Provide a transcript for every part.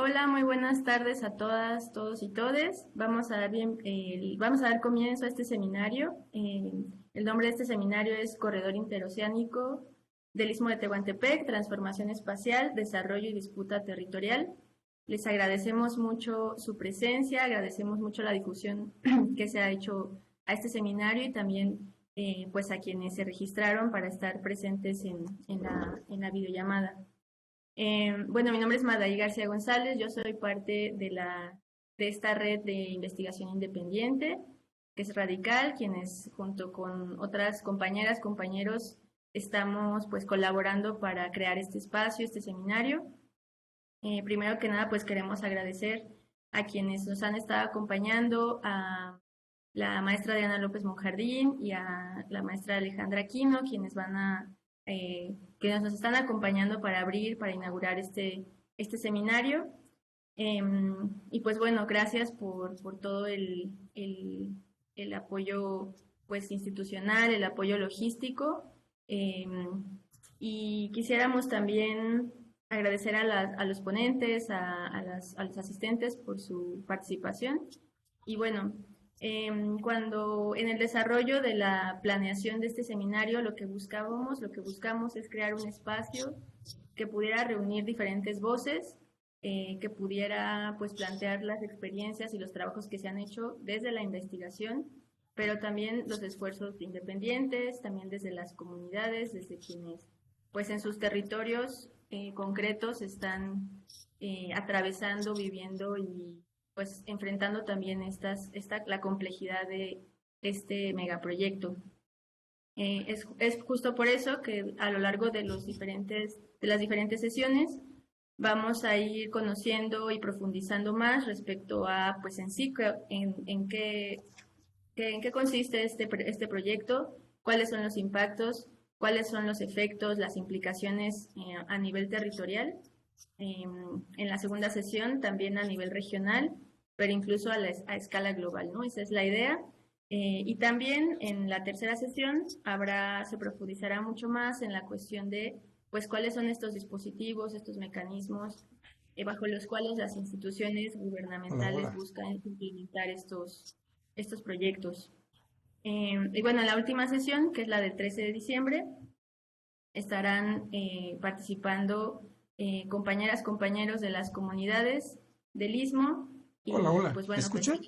Hola, muy buenas tardes a todas, todos y todes. Vamos a dar comienzo a este seminario. El nombre de este seminario es Corredor Interoceánico del Istmo de Tehuantepec, Transformación Espacial, Desarrollo y Disputa Territorial. Les agradecemos mucho su presencia, agradecemos mucho la difusión que se ha hecho a este seminario y también pues a quienes se registraron para estar presentes en la videollamada. Bueno, mi nombre es Madaí García González, yo soy parte de esta red de investigación independiente, que es Radical, quienes junto con otras compañeras, compañeros, estamos pues colaborando para crear este espacio, este seminario. Primero que nada, pues queremos agradecer a quienes nos han estado acompañando, a la maestra Diana López Monjardín y a la maestra Alejandra Aquino, que nos están acompañando para abrir, para inaugurar este seminario. Y pues bueno, gracias por todo el apoyo pues institucional, el apoyo logístico. Eh, y quisiéramos también agradecer a los ponentes, a los asistentes por su participación. Y bueno, cuando en el desarrollo de la planeación de este seminario lo que buscamos es crear un espacio que pudiera reunir diferentes voces, que pudiera pues plantear las experiencias y los trabajos que se han hecho desde la investigación, pero también los esfuerzos independientes, también desde las comunidades, desde quienes pues en sus territorios concretos están atravesando, viviendo y pues enfrentando también la complejidad de este megaproyecto. Es justo por eso que a lo largo de las diferentes sesiones vamos a ir conociendo y profundizando más respecto a, pues en sí, en qué consiste este proyecto, cuáles son los impactos, cuáles son los efectos, las implicaciones a nivel territorial. En la segunda sesión también a nivel regional, pero incluso a escala global, ¿no? Esa es la idea. Y también en la tercera sesión se profundizará mucho más en la cuestión de, pues, cuáles son estos dispositivos, estos mecanismos bajo los cuales las instituciones Hola, gubernamentales hola. buscan implementar estos proyectos. Y bueno, en la última sesión, que es la del 13 de diciembre, estarán participando compañeras, compañeros de las comunidades del Istmo Hola, y hola. pues ¿Me bueno, escuchan?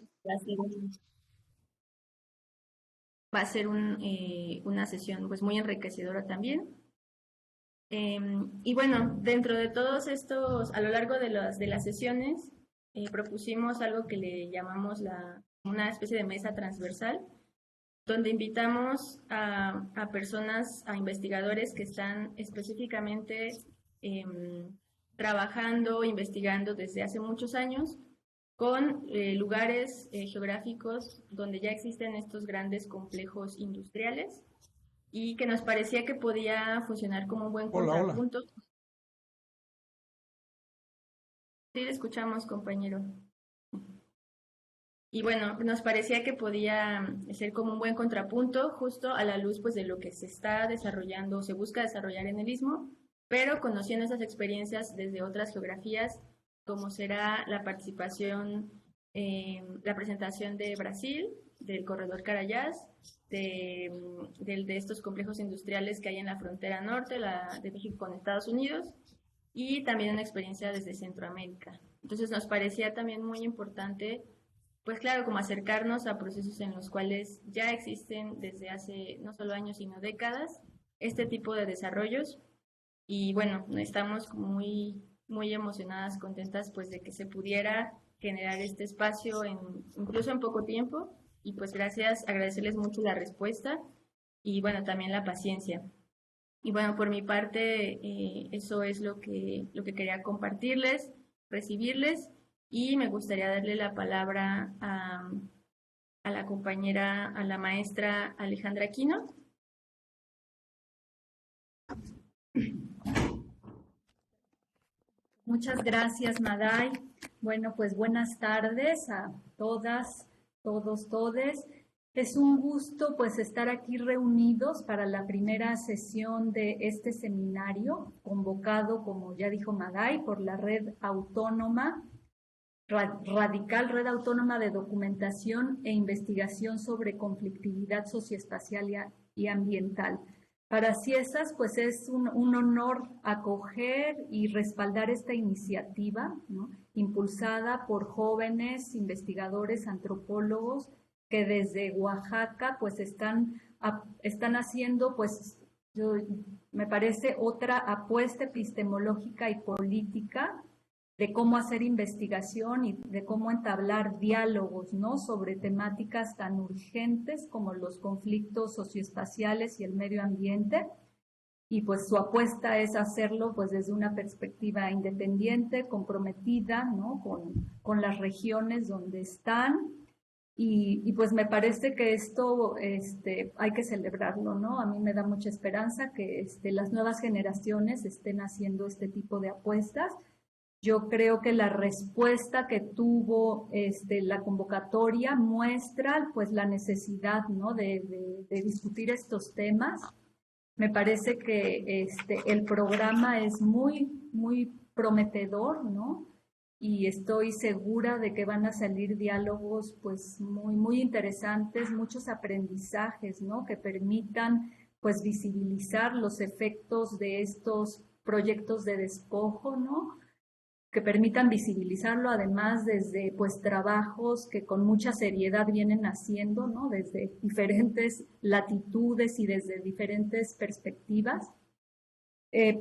va a ser una sesión pues muy enriquecedora también. Y bueno, dentro de todos estos, a lo largo de las sesiones, propusimos algo que le llamamos una especie de mesa transversal, donde invitamos a personas, a investigadores que están específicamente eh, trabajando, investigando desde hace muchos años con lugares geográficos donde ya existen estos grandes complejos industriales y que nos parecía que podía funcionar como un buen Hola, hola. contrapunto. Sí, le escuchamos, compañero. Y bueno, nos parecía que podía ser como un buen contrapunto justo a la luz pues de lo que se está desarrollando, se busca desarrollar en el Istmo, pero conociendo esas experiencias desde otras geografías, como será la participación, la presentación de Brasil, del corredor Carayás, de estos complejos industriales que hay en la frontera norte de México con Estados Unidos, y también una experiencia desde Centroamérica. Entonces nos parecía también muy importante pues claro, como acercarnos a procesos en los cuales ya existen desde hace no solo años, sino décadas, este tipo de desarrollos. Y bueno, estamos muy, muy emocionadas, contentas pues de que se pudiera generar este espacio incluso en poco tiempo. Y pues gracias, agradecerles mucho la respuesta y bueno, también la paciencia. Y bueno, por mi parte, eso es lo que quería compartirles, recibirles, y me gustaría darle la palabra a la compañera, a la maestra Alejandra Aquino. Muchas gracias, Maday. Bueno, pues buenas tardes a todas, todos, todes. Es un gusto pues estar aquí reunidos para la primera sesión de este seminario, convocado, como ya dijo Maday, por la Red Autónoma, Radical Red Autónoma de Documentación e Investigación sobre Conflictividad Socioespacial y Ambiental. Para CIESAS, pues es un honor acoger y respaldar esta iniciativa, ¿no?, impulsada por jóvenes investigadores, antropólogos, que desde Oaxaca pues están haciendo, pues me parece, otra apuesta epistemológica y política de cómo hacer investigación y de cómo entablar diálogos, ¿no?, sobre temáticas tan urgentes como los conflictos socioespaciales y el medio ambiente. Y pues su apuesta es hacerlo pues desde una perspectiva independiente, comprometida, ¿no?, con las regiones donde están. Y pues me parece que esto hay que celebrarlo, ¿no? A mí me da mucha esperanza que las nuevas generaciones estén haciendo este tipo de apuestas. Yo creo que la respuesta que tuvo la convocatoria muestra pues la necesidad, ¿no?, de discutir estos temas. Me parece que el programa es muy prometedor, ¿no? Y estoy segura de que van a salir diálogos pues muy interesantes, muchos aprendizajes, ¿no?, que permitan pues visibilizar los efectos de estos proyectos de despojo, ¿no?, que permitan visibilizarlo, además desde pues trabajos que con mucha seriedad vienen haciendo, ¿no?, desde diferentes latitudes y desde diferentes perspectivas.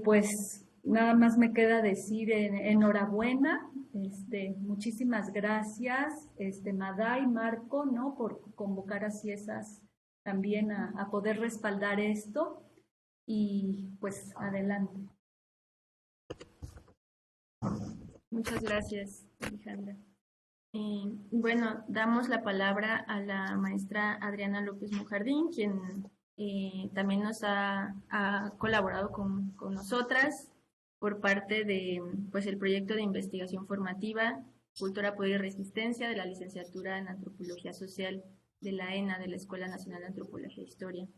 Pues nada más me queda decir enhorabuena, muchísimas gracias, Maday, Marco, ¿no?, por convocar a CIESAS también a poder respaldar esto, y pues adelante. Muchas gracias, Alejandra. Bueno, damos la palabra a la maestra Adriana López Mujardín, quien también nos ha colaborado con nosotras por parte de pues, el proyecto de investigación formativa Cultura, Poder y Resistencia de la licenciatura en Antropología Social de la ENA, de la Escuela Nacional de Antropología e Historia.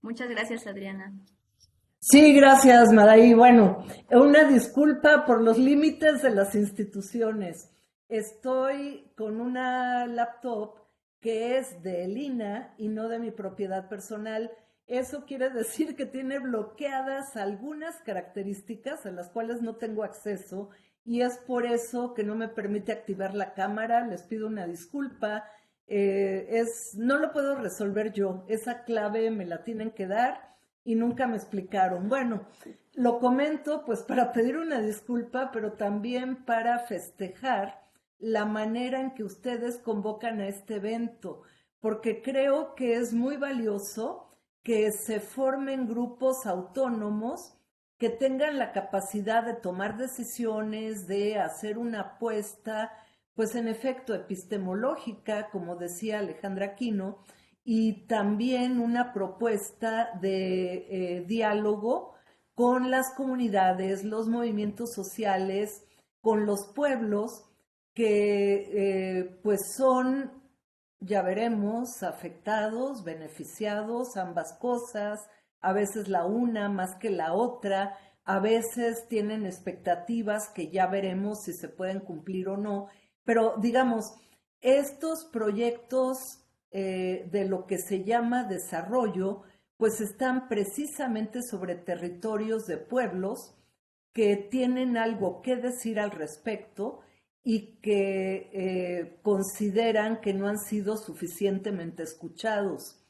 Muchas gracias, Adriana. Sí, gracias, Maday. Bueno, una disculpa por los límites de las instituciones. Estoy con una laptop que es de Lina y no de mi propiedad personal. Eso quiere decir que tiene bloqueadas algunas características a las cuales no tengo acceso, y es por eso que no me permite activar la cámara. Les pido una disculpa. No lo puedo resolver yo. Esa clave me la tienen que dar y nunca me explicaron. Bueno, lo comento pues para pedir una disculpa, pero también para festejar la manera en que ustedes convocan a este evento, porque creo que es muy valioso que se formen grupos autónomos que tengan la capacidad de tomar decisiones, de hacer una apuesta, pues en efecto epistemológica, como decía Alejandra Aquino, y también una propuesta de diálogo con las comunidades, los movimientos sociales, con los pueblos que pues son, ya veremos, afectados, beneficiados, ambas cosas, a veces la una más que la otra, a veces tienen expectativas que ya veremos si se pueden cumplir o no, pero digamos, estos proyectos de lo que se llama desarrollo, pues están precisamente sobre territorios de pueblos que tienen algo que decir al respecto y que consideran que no han sido suficientemente escuchados.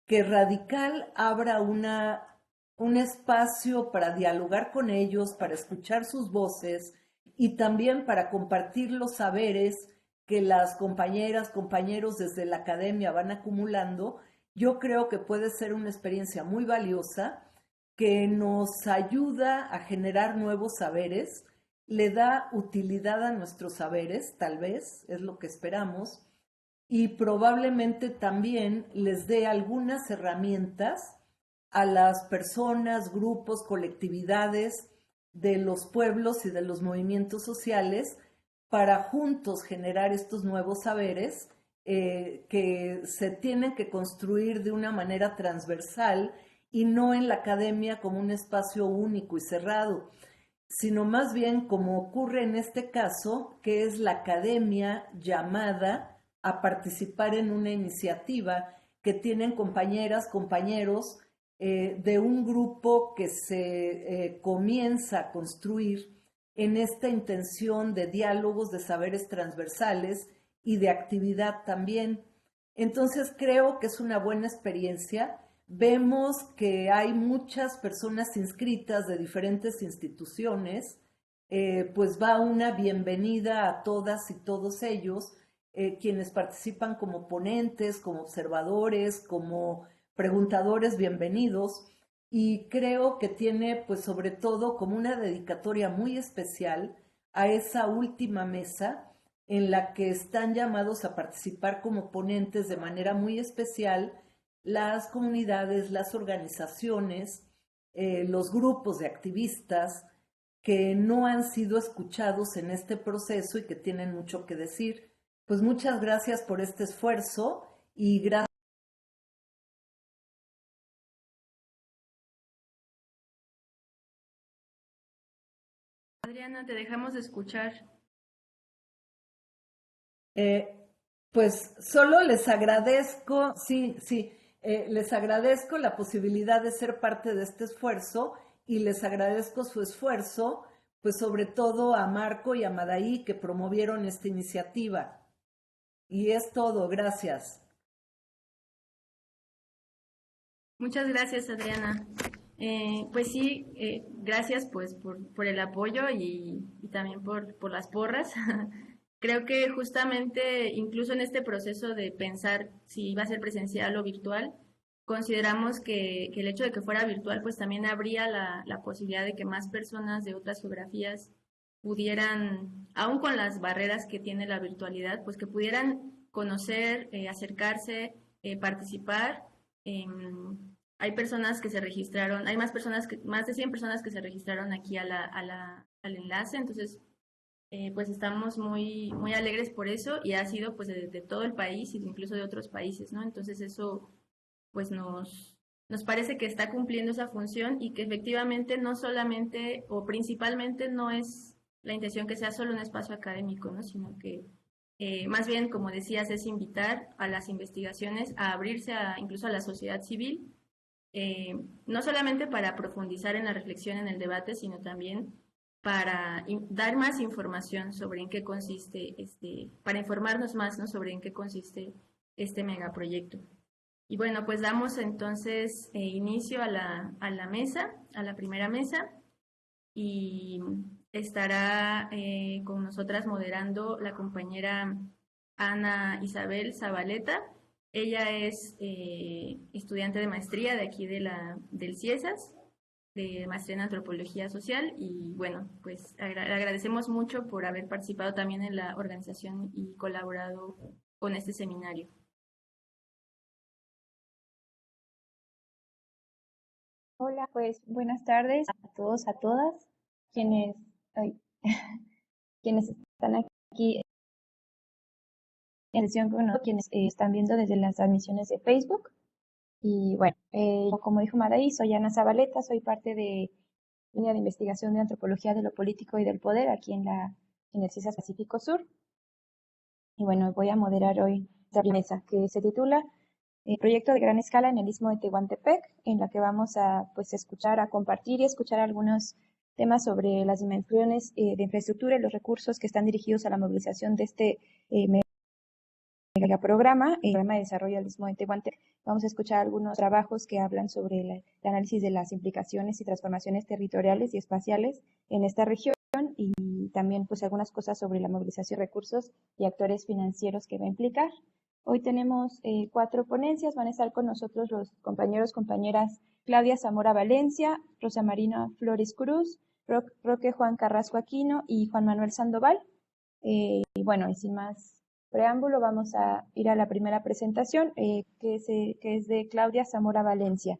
Que Radical abra un espacio para dialogar con ellos, para escuchar sus voces y también para compartir los saberes que las compañeras, compañeros desde la academia van acumulando, yo creo que puede ser una experiencia muy valiosa que nos ayuda a generar nuevos saberes, le da utilidad a nuestros saberes, tal vez, es lo que esperamos, y probablemente también les dé algunas herramientas a las personas, grupos, colectividades de los pueblos y de los movimientos sociales para juntos generar estos nuevos saberes que se tienen que construir de una manera transversal y no en la academia como un espacio único y cerrado, sino más bien como ocurre en este caso, que es la academia llamada a participar en una iniciativa que tienen compañeras, compañeros de un grupo que se comienza a construir en esta intención de diálogos, de saberes transversales y de actividad también. Entonces creo que es una buena experiencia. Vemos que hay muchas personas inscritas de diferentes instituciones, pues va una bienvenida a todas y todos ellos, quienes participan como ponentes, como observadores, como preguntadores, bienvenidos. Y creo que tiene, pues sobre todo, como una dedicatoria muy especial a esa última mesa en la que están llamados a participar como ponentes de manera muy especial las comunidades, las organizaciones, los grupos de activistas que no han sido escuchados en este proceso y que tienen mucho que decir. Pues muchas gracias por este esfuerzo y gracias. Adriana, te dejamos de escuchar. Eh, pues solo les agradezco, les agradezco la posibilidad de ser parte de este esfuerzo y les agradezco su esfuerzo, pues sobre todo a Marco y a Madaí que promovieron esta iniciativa. Y es todo, gracias. Muchas gracias, Adriana. Pues sí, gracias pues por el apoyo y también por las porras. Creo que justamente incluso en este proceso de pensar si iba a ser presencial o virtual, consideramos que el hecho de que fuera virtual pues también habría la posibilidad de que más personas de otras geografías pudieran, aún con las barreras que tiene la virtualidad, pues que pudieran conocer, acercarse, participar. Hay personas que se registraron, hay más personas, más de 100 personas que se registraron aquí al enlace, entonces pues estamos muy alegres por eso y ha sido pues de todo el país e incluso de otros países, ¿no? Entonces eso pues nos parece que está cumpliendo esa función y que efectivamente no solamente o principalmente no es la intención que sea solo un espacio académico, ¿no? Sino que más bien, como decías, es invitar a las investigaciones a abrirse incluso a la sociedad civil, no solamente para profundizar en la reflexión, en el debate, sino también para dar más información sobre en qué consiste para informarnos más, ¿no? Sobre en qué consiste este megaproyecto. Y bueno, pues damos entonces inicio a la mesa, a la primera mesa, y estará con nosotras moderando la compañera Ana Isabel Zabaleta. Ella es estudiante de maestría de aquí del CIESAS, de maestría en antropología social, y bueno, pues le agradecemos mucho por haber participado también en la organización y colaborado con este seminario. Hola, pues buenas tardes a todos, a todas, quienes, ay, quienes están aquí en sesión con nosotros, quienes están viendo desde las transmisiones de Facebook. Y bueno, como dijo Madaí, soy Ana Zabaleta, soy parte de línea de investigación de antropología de lo político y del poder aquí en el CIESAS Pacífico Sur. Y bueno, voy a moderar hoy esta mesa que se titula Proyecto de gran escala en el Istmo de Tehuantepec, en la que vamos a pues escuchar, a compartir y escuchar algunos temas sobre las dimensiones de infraestructura y los recursos que están dirigidos a la movilización de este megaprograma, el programa de desarrollo del Istmo de Tehuantepec. Vamos a escuchar algunos trabajos que hablan sobre el análisis de las implicaciones y transformaciones territoriales y espaciales en esta región y también pues algunas cosas sobre la movilización de recursos y actores financieros que va a implicar. Hoy tenemos 4 ponencias, van a estar con nosotros los compañeras Claudia Zamora Valencia, Rosa Marina Flores Cruz, Roque Juan Carrasco Aquino y Juan Manuel Sandoval. Y bueno, y sin más preámbulo, vamos a ir a la primera presentación, que es de Claudia Zamora Valencia.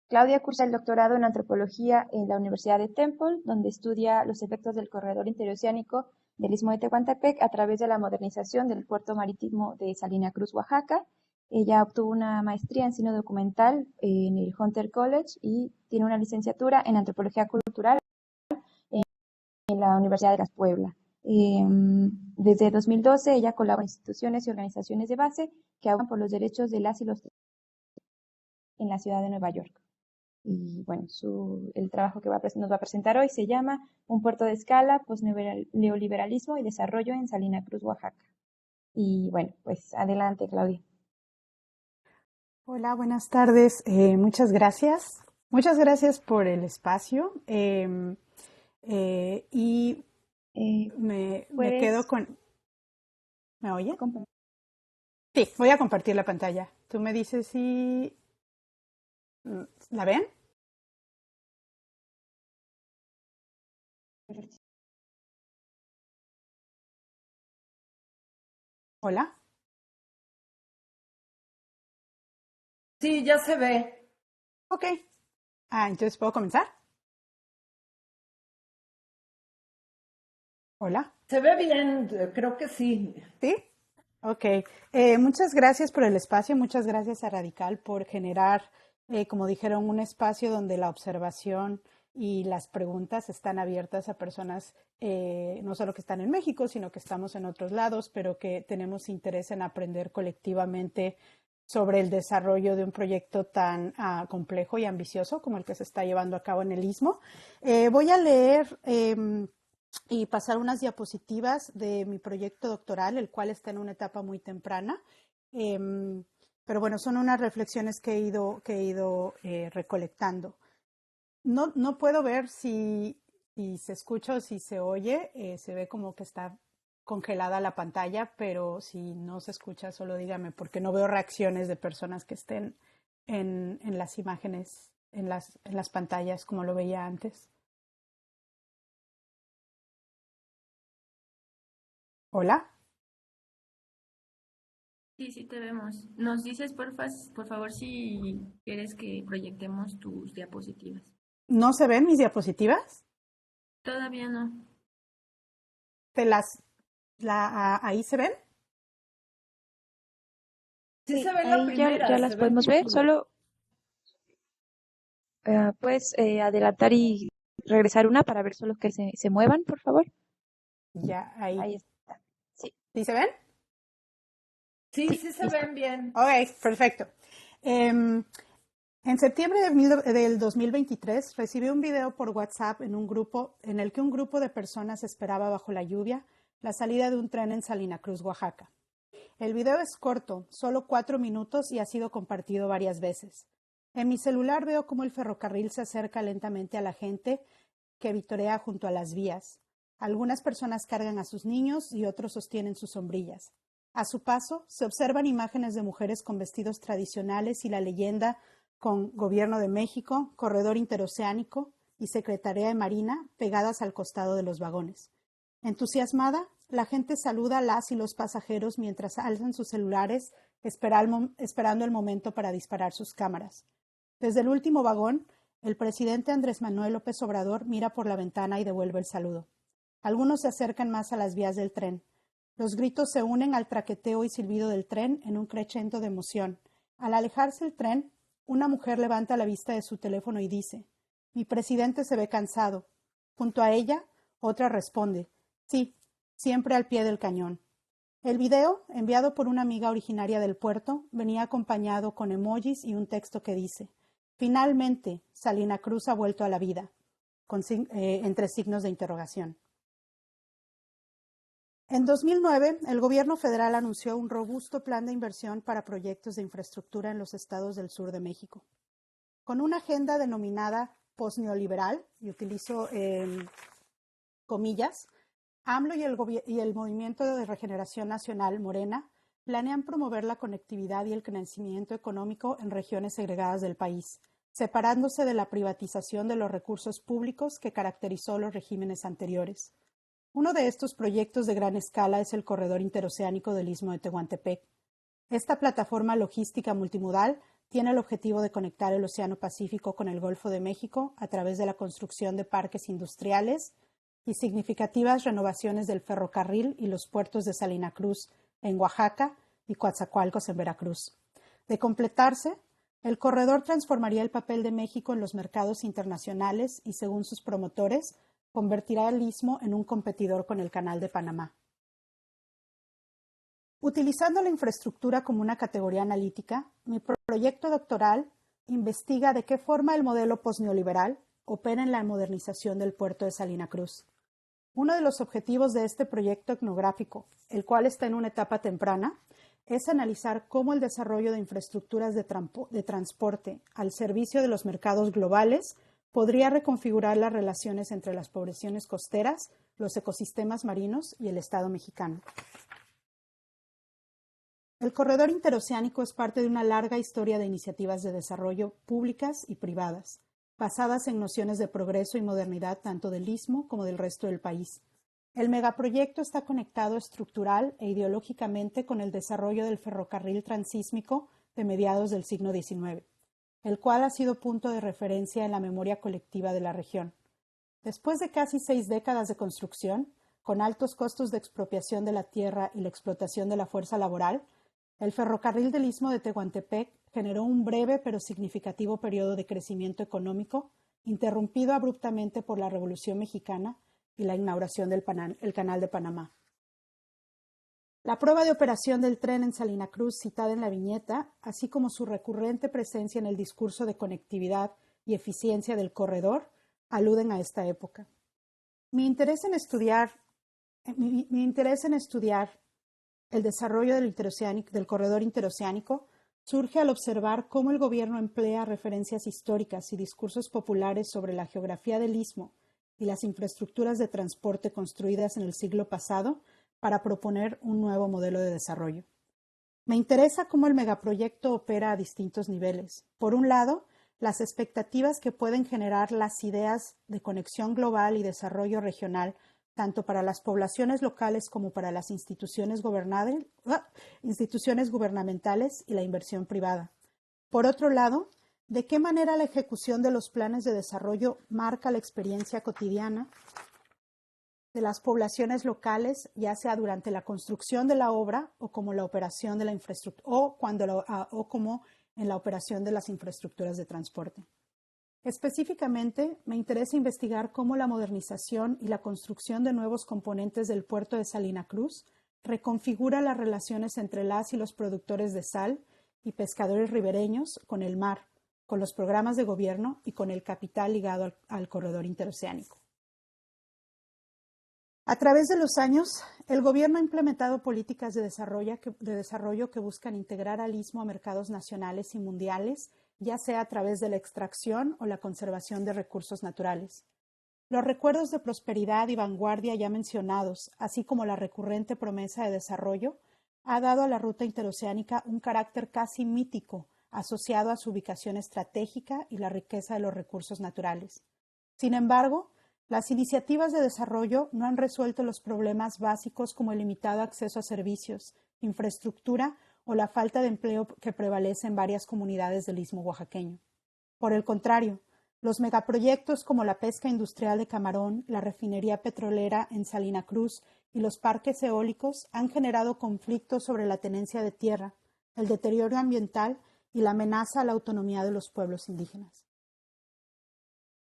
Claudia cursa el doctorado en antropología en la Universidad de Temple, donde estudia los efectos del corredor interoceánico del Istmo de Tehuantepec a través de la modernización del puerto marítimo de Salina Cruz, Oaxaca. Ella obtuvo una maestría en cine documental en el Hunter College y tiene una licenciatura en antropología cultural en la Universidad de Las Puebla. Desde 2012 ella colabora en instituciones y organizaciones de base que abogan por los derechos de las y los en la ciudad de Nueva York. Y bueno, el trabajo que nos va a presentar hoy se llama Un puerto de escala, neoliberalismo y desarrollo en Salina Cruz, Oaxaca. Y bueno, pues adelante, Claudia. Hola, buenas tardes. Muchas gracias. Muchas gracias por el espacio. Y me quedo con... ¿Me oye? Sí, voy a compartir la pantalla. Tú me dices si... ¿La ven? Hola. Sí, ya se ve. Ok. Entonces, ¿puedo comenzar? Hola. Se ve bien, creo que sí. ¿Sí? Ok. Muchas gracias por el espacio. Muchas gracias a Radical por generar, como dijeron, un espacio donde la observación y las preguntas están abiertas a personas no solo que están en México, sino que estamos en otros lados, pero que tenemos interés en aprender colectivamente sobre el desarrollo de un proyecto tan complejo y ambicioso como el que se está llevando a cabo en el Istmo. Voy a leer y pasar unas diapositivas de mi proyecto doctoral, el cual está en una etapa muy temprana. Pero bueno, son unas reflexiones que he ido recolectando. No puedo ver si se escucha o si se oye. Se ve como que está congelada la pantalla, pero si no se escucha, solo dígame, porque no veo reacciones de personas que estén en las imágenes, en las pantallas, como lo veía antes. ¿Hola? Sí, sí te vemos. Nos dices, por favor, si quieres que proyectemos tus diapositivas. ¿No se ven mis diapositivas? Todavía no. ¿Ahí se ven? Sí, se ve ahí la primera. ya las podemos ver, solo puedes adelantar y regresar una para ver solo que se muevan, por favor. Ya, ahí. Ahí está. Sí. ¿Sí se ven? Sí, Sí, sí se listo. ven bien. Ok, perfecto. En septiembre del 2023 recibí un video por WhatsApp en el que un grupo de personas esperaba bajo la lluvia la salida de un tren en Salina Cruz, Oaxaca. El video es corto, solo 4 minutos y ha sido compartido varias veces. En mi celular veo cómo el ferrocarril se acerca lentamente a la gente que vitorea junto a las vías. Algunas personas cargan a sus niños y otros sostienen sus sombrillas. A su paso, se observan imágenes de mujeres con vestidos tradicionales y la leyenda con Gobierno de México, Corredor Interoceánico y Secretaría de Marina pegadas al costado de los vagones. Entusiasmada, la gente saluda a las y los pasajeros mientras alzan sus celulares esperando el momento para disparar sus cámaras. Desde el último vagón, el presidente Andrés Manuel López Obrador mira por la ventana y devuelve el saludo. Algunos se acercan más a las vías del tren. Los gritos se unen al traqueteo y silbido del tren en un crescendo de emoción. Al alejarse el tren, una mujer levanta la vista de su teléfono y dice: «Mi presidente se ve cansado». Junto a ella, otra responde: «Sí, siempre al pie del cañón». El video, enviado por una amiga originaria del puerto, venía acompañado con emojis y un texto que dice: «Finalmente, Salina Cruz ha vuelto a la vida», entre signos de interrogación. En 2009, el gobierno federal anunció un robusto plan de inversión para proyectos de infraestructura en los estados del sur de México. Con una agenda denominada postneoliberal, y utilizo comillas, AMLO y el Movimiento de Regeneración Nacional, Morena, planean promover la conectividad y el crecimiento económico en regiones segregadas del país, separándose de la privatización de los recursos públicos que caracterizó los regímenes anteriores. Uno de estos proyectos de gran escala es el Corredor Interoceánico del Istmo de Tehuantepec. Esta plataforma logística multimodal tiene el objetivo de conectar el Océano Pacífico con el Golfo de México a través de la construcción de parques industriales, y significativas renovaciones del ferrocarril y los puertos de Salina Cruz en Oaxaca y Coatzacoalcos en Veracruz. De completarse, el corredor transformaría el papel de México en los mercados internacionales y, según sus promotores, convertirá el Istmo en un competidor con el Canal de Panamá. Utilizando la infraestructura como una categoría analítica, mi proyecto doctoral investiga de qué forma el modelo postneoliberal opera en la modernización del puerto de Salina Cruz. Uno de los objetivos de este proyecto etnográfico, el cual está en una etapa temprana, es analizar cómo el desarrollo de infraestructuras de transporte al servicio de los mercados globales podría reconfigurar las relaciones entre las poblaciones costeras, los ecosistemas marinos y el Estado mexicano. El corredor interoceánico es parte de una larga historia de iniciativas de desarrollo públicas y privadas, basadas en nociones de progreso y modernidad tanto del Istmo como del resto del país. El megaproyecto está conectado estructural e ideológicamente con el desarrollo del ferrocarril transísmico de mediados del siglo XIX, el cual ha sido punto de referencia en la memoria colectiva de la región. Después de casi 6 décadas de construcción, con altos costos de expropiación de la tierra y la explotación de la fuerza laboral, el ferrocarril del Istmo de Tehuantepec generó un breve pero significativo periodo de crecimiento económico, interrumpido abruptamente por la Revolución Mexicana y la inauguración del Canal de Panamá. La prueba de operación del tren en Salina Cruz citada en la viñeta, así como su recurrente presencia en el discurso de conectividad y eficiencia del corredor, aluden a esta época. Mi interés en estudiar el desarrollo del corredor interoceánico surge al observar cómo el gobierno emplea referencias históricas y discursos populares sobre la geografía del Istmo y las infraestructuras de transporte construidas en el siglo pasado para proponer un nuevo modelo de desarrollo. Me interesa cómo el megaproyecto opera a distintos niveles. Por un lado, las expectativas que pueden generar las ideas de conexión global y desarrollo regional, tanto para las poblaciones locales como para las instituciones gubernamentales y la inversión privada. Por otro lado, ¿de qué manera la ejecución de los planes de desarrollo marca la experiencia cotidiana de las poblaciones locales, ya sea durante la construcción de la obra o como la operación de la infraestructura o como en la operación de las infraestructuras de transporte? Específicamente, me interesa investigar cómo la modernización y la construcción de nuevos componentes del puerto de Salina Cruz reconfigura las relaciones entre las y los productores de sal y pescadores ribereños con el mar, con los programas de gobierno y con el capital ligado al corredor interoceánico. A través de los años, el gobierno ha implementado políticas de desarrollo que buscan integrar al Istmo a mercados nacionales y mundiales, ya sea a través de la extracción o la conservación de recursos naturales. Los recuerdos de prosperidad y vanguardia ya mencionados, así como la recurrente promesa de desarrollo, ha dado a la ruta interoceánica un carácter casi mítico, asociado a su ubicación estratégica y la riqueza de los recursos naturales. Sin embargo, las iniciativas de desarrollo no han resuelto los problemas básicos como el limitado acceso a servicios, infraestructura o la falta de empleo que prevalece en varias comunidades del Istmo oaxaqueño. Por el contrario, los megaproyectos como la pesca industrial de camarón, la refinería petrolera en Salina Cruz y los parques eólicos han generado conflictos sobre la tenencia de tierra, el deterioro ambiental y la amenaza a la autonomía de los pueblos indígenas.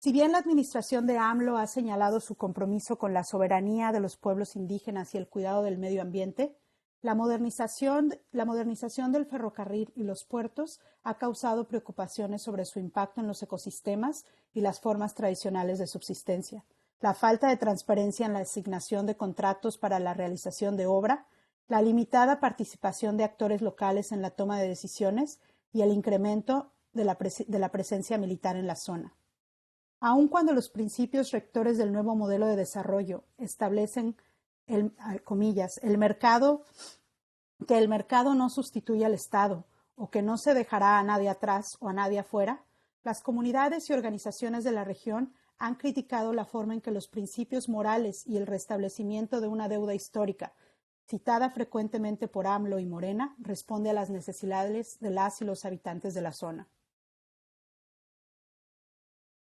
Si bien la administración de AMLO ha señalado su compromiso con la soberanía de los pueblos indígenas y el cuidado del medio ambiente, la modernización del ferrocarril y los puertos ha causado preocupaciones sobre su impacto en los ecosistemas y las formas tradicionales de subsistencia, la falta de transparencia en la asignación de contratos para la realización de obra, la limitada participación de actores locales en la toma de decisiones y el incremento de la presencia militar en la zona. Aun cuando los principios rectores del nuevo modelo de desarrollo establecen que el mercado no sustituye al Estado o que no se dejará a nadie atrás o a nadie afuera, las comunidades y organizaciones de la región han criticado la forma en que los principios morales y el restablecimiento de una deuda histórica, citada frecuentemente por AMLO y Morena, responde a las necesidades de las y los habitantes de la zona.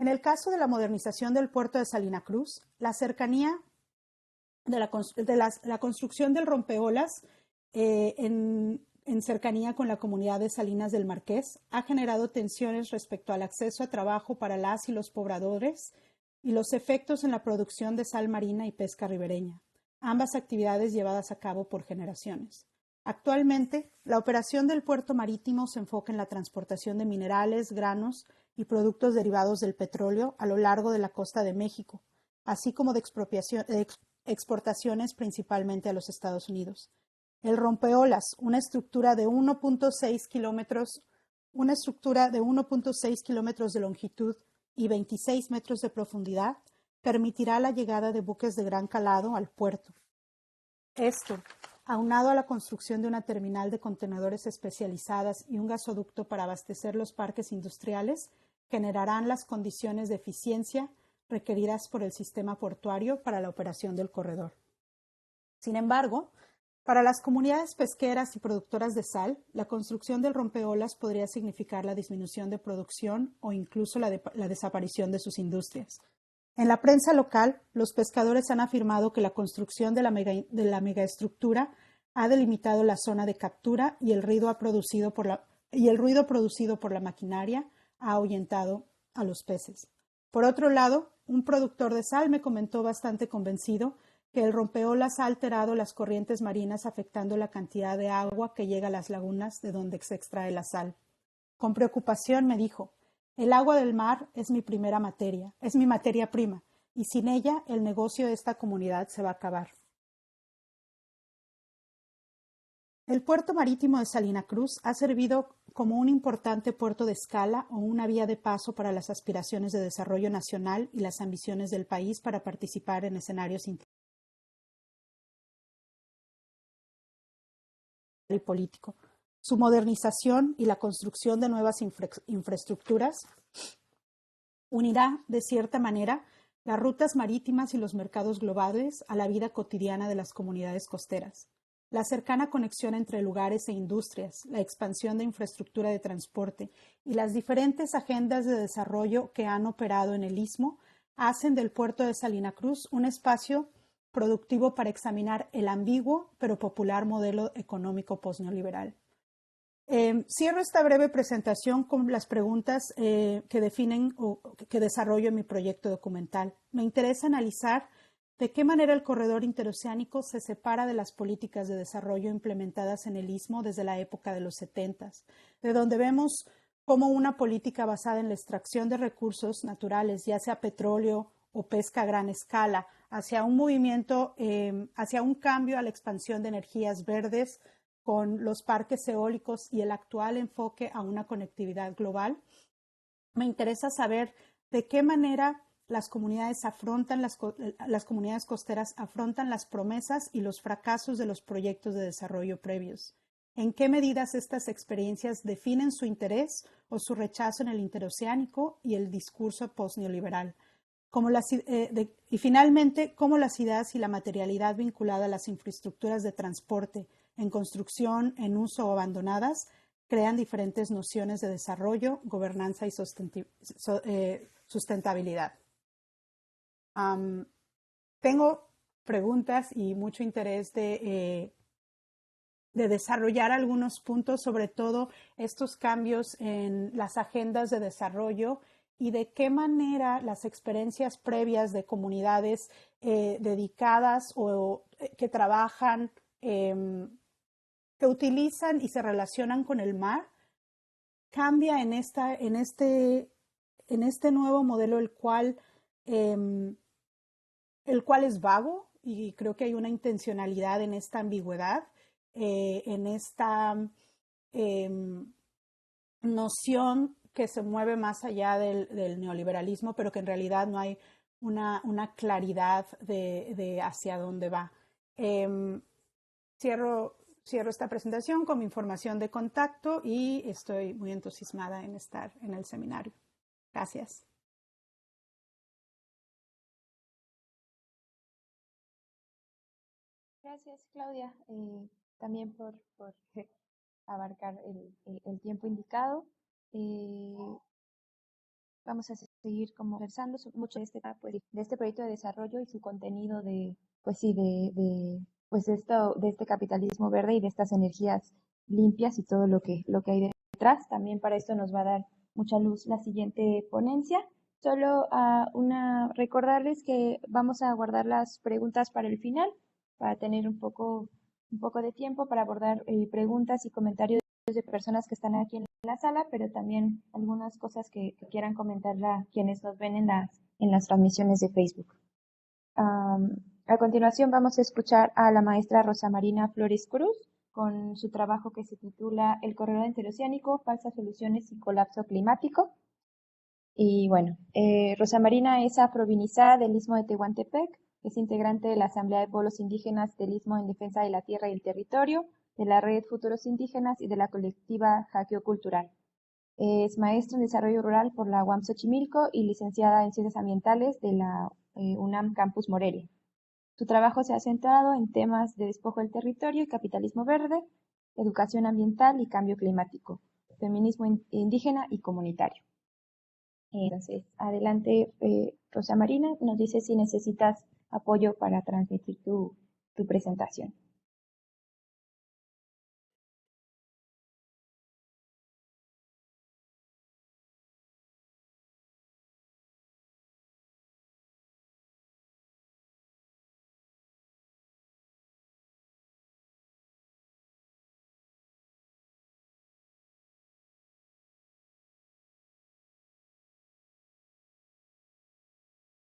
En el caso de la modernización del puerto de Salina Cruz, la cercanía de la construcción del rompeolas en cercanía con la comunidad de Salinas del Marqués ha generado tensiones respecto al acceso a trabajo para las y los pobladores y los efectos en la producción de sal marina y pesca ribereña, ambas actividades llevadas a cabo por generaciones. Actualmente, la operación del puerto marítimo se enfoca en la transportación de minerales, granos y productos derivados del petróleo a lo largo de la costa de México, así como de exportaciones principalmente a los Estados Unidos. El rompeolas, una estructura de 1.6 kilómetros de longitud y 26 metros de profundidad, permitirá la llegada de buques de gran calado al puerto. Esto, aunado a la construcción de una terminal de contenedores especializadas y un gasoducto para abastecer los parques industriales, generarán las condiciones de eficiencia requeridas por el sistema portuario para la operación del corredor. Sin embargo, para las comunidades pesqueras y productoras de sal, la construcción del rompeolas podría significar la disminución de producción o incluso la desaparición de sus industrias. En la prensa local, los pescadores han afirmado que la construcción de la megaestructura ha delimitado la zona de captura y el ruido producido por la maquinaria ha ahuyentado a los peces. Por otro lado, un productor de sal me comentó bastante convencido que el rompeolas ha alterado las corrientes marinas afectando la cantidad de agua que llega a las lagunas de donde se extrae la sal. Con preocupación me dijo, el agua del mar es mi materia prima, y sin ella el negocio de esta comunidad se va a acabar. El puerto marítimo de Salina Cruz ha servido como un importante puerto de escala o una vía de paso para las aspiraciones de desarrollo nacional y las ambiciones del país para participar en escenarios internacionales y político. Su modernización y la construcción de nuevas infraestructuras unirá, de cierta manera, las rutas marítimas y los mercados globales a la vida cotidiana de las comunidades costeras. La cercana conexión entre lugares e industrias, la expansión de infraestructura de transporte y las diferentes agendas de desarrollo que han operado en el Istmo hacen del puerto de Salina Cruz un espacio productivo para examinar el ambiguo pero popular modelo económico postneoliberal. Cierro esta breve presentación con las preguntas que definen o que desarrollo en mi proyecto documental. Me interesa analizar de qué manera el corredor interoceánico se separa de las políticas de desarrollo implementadas en el Istmo desde la época de los 70, de donde vemos cómo una política basada en la extracción de recursos naturales, ya sea petróleo o pesca a gran escala, hacia un movimiento, hacia un cambio a la expansión de energías verdes, con los parques eólicos y el actual enfoque a una conectividad global. Me interesa saber de qué manera las comunidades costeras afrontan las promesas y los fracasos de los proyectos de desarrollo previos. ¿En qué medidas estas experiencias definen su interés o su rechazo en el interoceánico y el discurso postneoliberal? Y finalmente, cómo las ideas y la materialidad vinculada a las infraestructuras de transporte en construcción, en uso o abandonadas, crean diferentes nociones de desarrollo, gobernanza y sustentabilidad. Tengo preguntas y mucho interés de desarrollar algunos puntos, sobre todo estos cambios en las agendas de desarrollo y de qué manera las experiencias previas de comunidades dedicadas o que trabajan que utilizan y se relacionan con el mar, cambia en este nuevo modelo el cual es vago, y creo que hay una intencionalidad en esta ambigüedad, en esta noción que se mueve más allá del neoliberalismo, pero que en realidad no hay una claridad de hacia dónde va. Cierro esta presentación con mi información de contacto y estoy muy entusiasmada en estar en el seminario. Gracias. Gracias, Claudia, también por abarcar el tiempo indicado. vamos a seguir conversando mucho de pues, de este proyecto de desarrollo y su contenido de, pues sí, pues de este capitalismo verde y de estas energías limpias y todo lo que hay detrás. También para esto nos va a dar mucha luz la siguiente ponencia. Solo recordarles que vamos a guardar las preguntas para el final, para tener un poco de tiempo para abordar preguntas y comentarios de personas que están aquí en la sala, pero también algunas cosas que quieran comentar quienes nos ven en las transmisiones de Facebook. A continuación vamos a escuchar a la maestra Rosa Marina Flores Cruz con su trabajo que se titula El corredor interoceánico, falsas soluciones y colapso climático. Y bueno, Rosa Marina es afrovinizada del Istmo de Tehuantepec, es integrante de la Asamblea de Pueblos Indígenas del Istmo en Defensa de la Tierra y el Territorio, de la Red Futuros Indígenas y de la colectiva Hackeo Cultural. Es maestra en Desarrollo Rural por la UAM Xochimilco y licenciada en Ciencias Ambientales de la UNAM Campus Morelia. Su trabajo se ha centrado en temas de despojo del territorio y capitalismo verde, educación ambiental y cambio climático, feminismo indígena y comunitario. Entonces, adelante, Rosa Marina, nos dice si necesitas apoyo para transmitir tu presentación.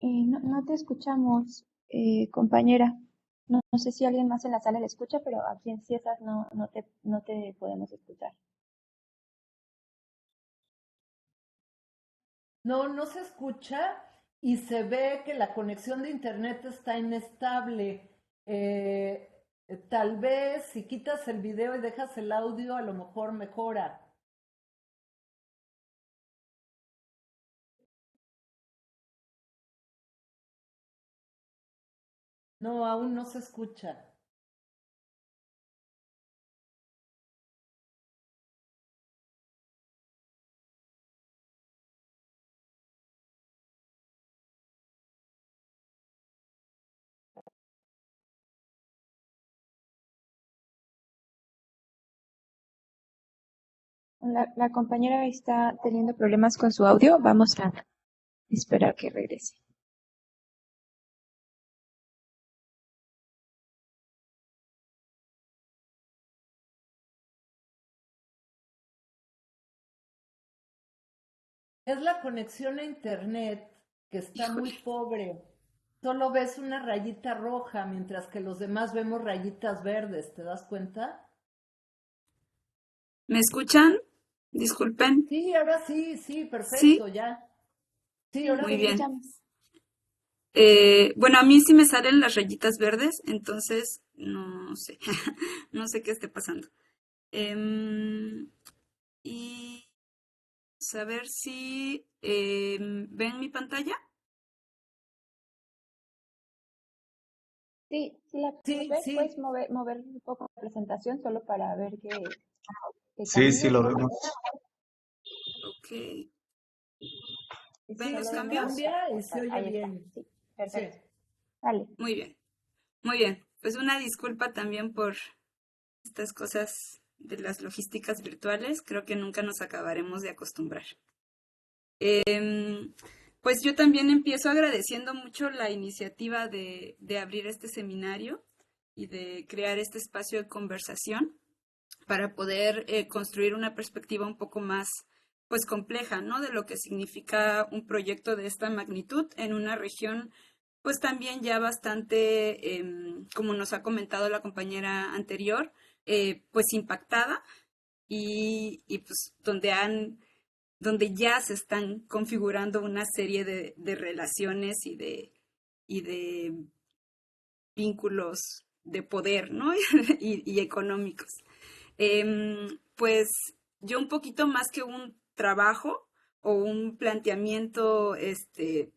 No te escuchamos, compañera. No sé si alguien más en la sala le escucha, pero aquí en CIESAS no te podemos escuchar. No, no se escucha y se ve que la conexión de internet está inestable. Tal vez si quitas el video y dejas el audio, a lo mejor mejora. No, aún no se escucha. La compañera está teniendo problemas con su audio. Vamos a esperar que regrese. Es la conexión a internet que está muy Híjole, pobre. Solo ves una rayita roja, mientras que los demás vemos rayitas verdes. ¿Te das cuenta? ¿me escuchan? Disculpen. Sí, ahora sí, sí, Sí, perfecto, ya. Sí, Sí, ahora te muy sí. bien. escuchamos. Bueno, a mí sí me salen las rayitas verdes, entonces no sé, no sé qué esté pasando. Y saber si ven mi pantalla. Sí, sí la puedes Sí, ver. sí. Puedes mover un poco la presentación solo para ver que Sí, sí, camine, lo ¿no? vemos. Ok, ¿ven Sí, los Solo sí cambios? cambia y se oye ahí está. bien. Sí, Sí. perfecto. Dale. Muy bien, muy bien. Pues una disculpa también por estas cosas de las logísticas virtuales. Creo que nunca nos acabaremos de acostumbrar. Pues yo también empiezo agradeciendo mucho la iniciativa de abrir este seminario y de crear este espacio de conversación para poder construir una perspectiva un poco más pues compleja, ¿no? De lo que significa un proyecto de esta magnitud en una región pues también ya bastante, como nos ha comentado la compañera anterior, pues impactada y pues donde ya se están configurando una serie de relaciones y de vínculos de poder, ¿no? y económicos. Pues yo un poquito más que un trabajo o un planteamiento,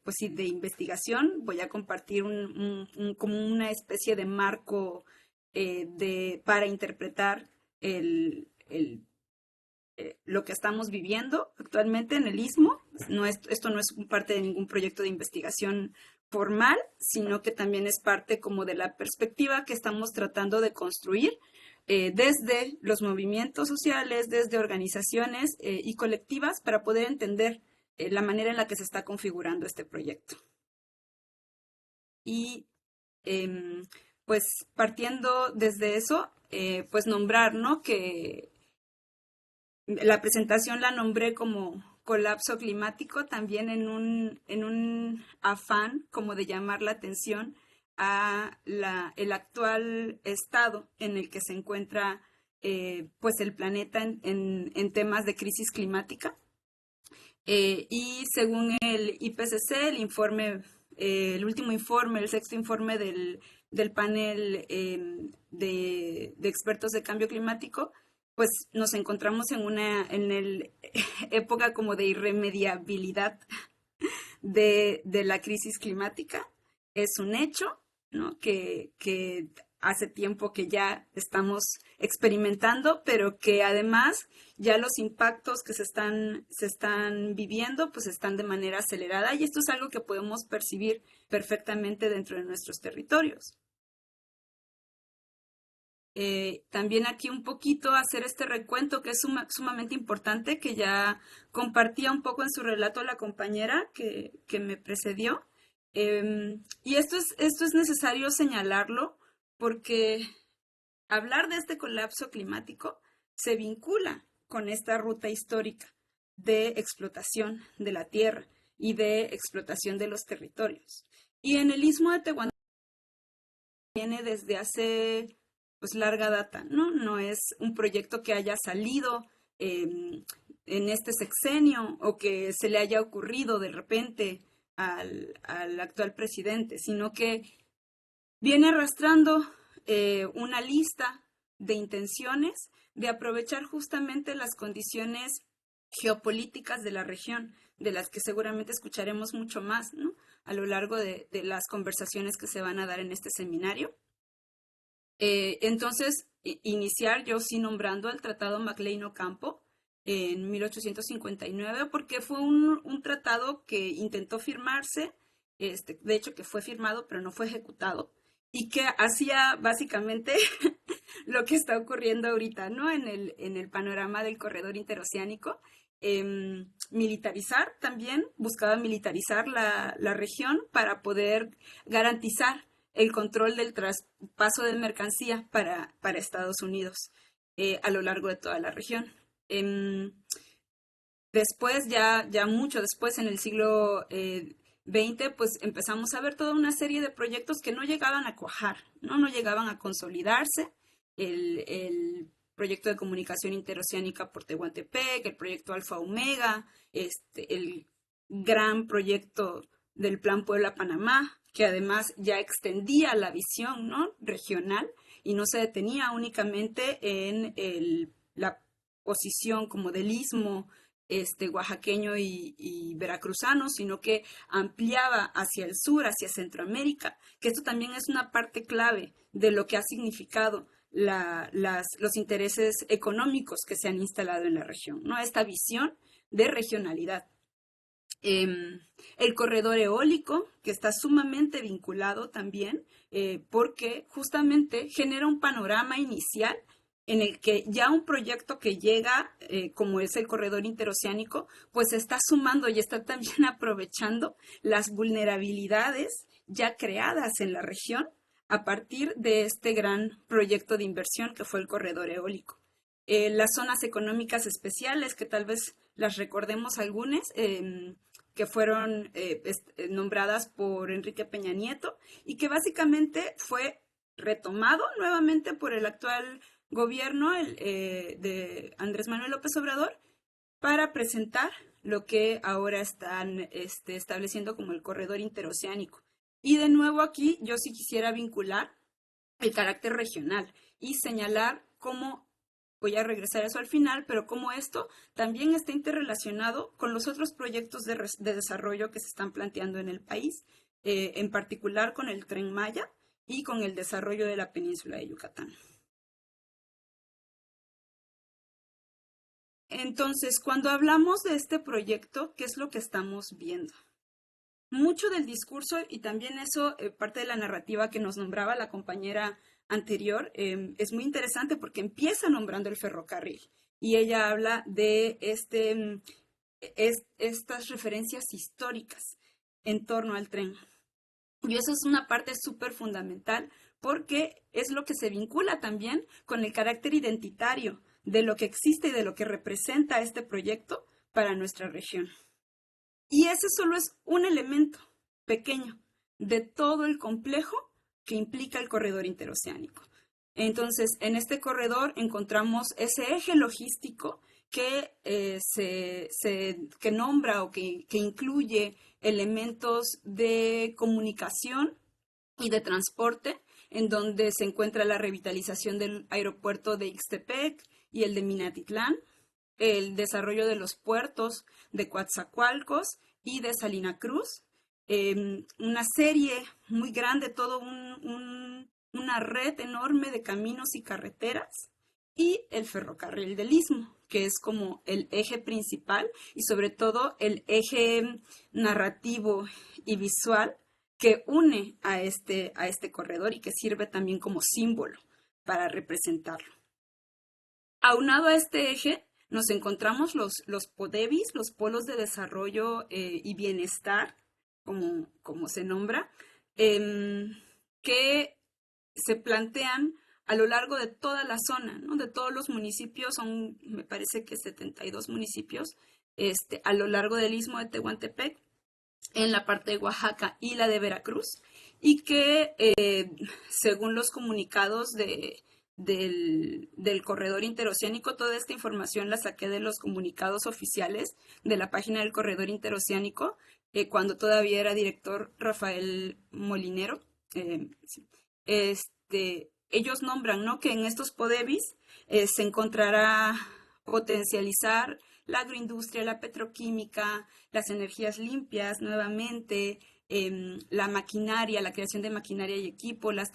pues sí, de investigación, voy a compartir como una especie de marco para interpretar lo que estamos viviendo actualmente en el Istmo, Esto no es parte de ningún proyecto de investigación formal, sino que también es parte como de la perspectiva que estamos tratando de construir desde los movimientos sociales, desde organizaciones y colectivas para poder entender la manera en la que se está configurando este proyecto. Y pues partiendo desde eso, pues nombrar, ¿no? Que la presentación la nombré como colapso climático, también en un afán como de llamar la atención a el actual estado en el que se encuentra pues el planeta en temas de crisis climática. Y según el IPCC, el último informe, el sexto informe del panel de expertos de cambio climático, pues nos encontramos en el época como de irremediabilidad de la crisis climática. Es un hecho, ¿no? que hace tiempo que ya estamos experimentando, pero que además ya los impactos que se están viviendo pues están de manera acelerada, y esto es algo que podemos percibir perfectamente dentro de nuestros territorios. También aquí un poquito hacer este recuento que es sumamente importante, que ya compartía un poco en su relato la compañera que me precedió. Y esto es necesario señalarlo porque hablar de este colapso climático se vincula con esta ruta histórica de explotación de la tierra y de explotación de los territorios. Y en el Istmo de Tehuantepec viene desde hace pues larga data, ¿no? No es un proyecto que haya salido en este sexenio o que se le haya ocurrido de repente al actual presidente, sino que viene arrastrando una lista de intenciones de aprovechar justamente las condiciones geopolíticas de la región, de las que seguramente escucharemos mucho más, ¿no? A lo largo de las conversaciones que se van a dar en este seminario. Entonces, iniciar yo sí nombrando el Tratado Maclean-Ocampo en 1859, porque fue un tratado que intentó firmarse, de hecho que fue firmado pero no fue ejecutado, y que hacía básicamente lo que está ocurriendo ahorita, ¿no? En el panorama del corredor interoceánico. Militarizar también, buscaba militarizar la región para poder garantizar el control del traspaso de mercancía para Estados Unidos a lo largo de toda la región. Después, ya mucho después, en el siglo XX, pues empezamos a ver toda una serie de proyectos que no llegaban a cuajar, no llegaban a consolidarse. El proyecto de comunicación interoceánica por Tehuantepec, el proyecto Alfa Omega, el gran proyecto del Plan Puebla-Panamá, que además ya extendía la visión, ¿no? regional y no se detenía únicamente en la posición como del istmo oaxaqueño y veracruzano, sino que ampliaba hacia el sur, hacia Centroamérica, que esto también es una parte clave de lo que ha significado los intereses económicos que se han instalado en la región, ¿no? Esta visión de regionalidad. El corredor eólico, que está sumamente vinculado también, porque justamente genera un panorama inicial en el que ya un proyecto que llega, como es el corredor interoceánico, pues está sumando y está también aprovechando las vulnerabilidades ya creadas en la región a partir de este gran proyecto de inversión que fue el corredor eólico. Las zonas económicas especiales, que tal vez las recordemos algunas, que fueron nombradas por Enrique Peña Nieto y que básicamente fue retomado nuevamente por el actual gobierno de Andrés Manuel López Obrador para presentar lo que ahora están estableciendo como el corredor interoceánico. Y de nuevo aquí yo sí quisiera vincular el carácter regional y señalar cómo, voy a regresar a eso al final, pero cómo esto también está interrelacionado con los otros proyectos de desarrollo que se están planteando en el país, en particular con el Tren Maya y con el desarrollo de la península de Yucatán. Entonces, cuando hablamos de este proyecto, ¿qué es lo que estamos viendo? Mucho del discurso, y también eso, parte de la narrativa que nos nombraba la compañera anterior, es muy interesante porque empieza nombrando el ferrocarril y ella habla de estas referencias históricas en torno al tren. Y eso es una parte súper fundamental porque es lo que se vincula también con el carácter identitario de lo que existe y de lo que representa este proyecto para nuestra región. Y ese solo es un elemento pequeño de todo el complejo que implica el corredor interoceánico. Entonces, en este corredor encontramos ese eje logístico que, que nombra o que incluye elementos de comunicación y de transporte, en donde se encuentra la revitalización del aeropuerto de Ixtepec y el de Minatitlán, el desarrollo de los puertos de Coatzacoalcos y de Salina Cruz, una serie muy grande, una red enorme de caminos y carreteras, y el ferrocarril del Istmo, que es como el eje principal y sobre todo el eje narrativo y visual que une a este corredor y que sirve también como símbolo para representarlo. Aunado a este eje, nos encontramos los PODEBIS, los polos de desarrollo y bienestar, como se nombra, que se plantean a lo largo de toda la zona, ¿no? De todos los municipios, son, me parece que 72 municipios, a lo largo del Istmo de Tehuantepec, en la parte de Oaxaca y la de Veracruz, y que según los comunicados del corredor interoceánico, toda esta información la saqué de los comunicados oficiales de la página del corredor interoceánico, cuando todavía era director Rafael Molinero. Ellos nombran, ¿no?, que en estos PODEBIS se encontrará potencializar la agroindustria, la petroquímica, las energías limpias nuevamente, la maquinaria, la creación de maquinaria y equipo, las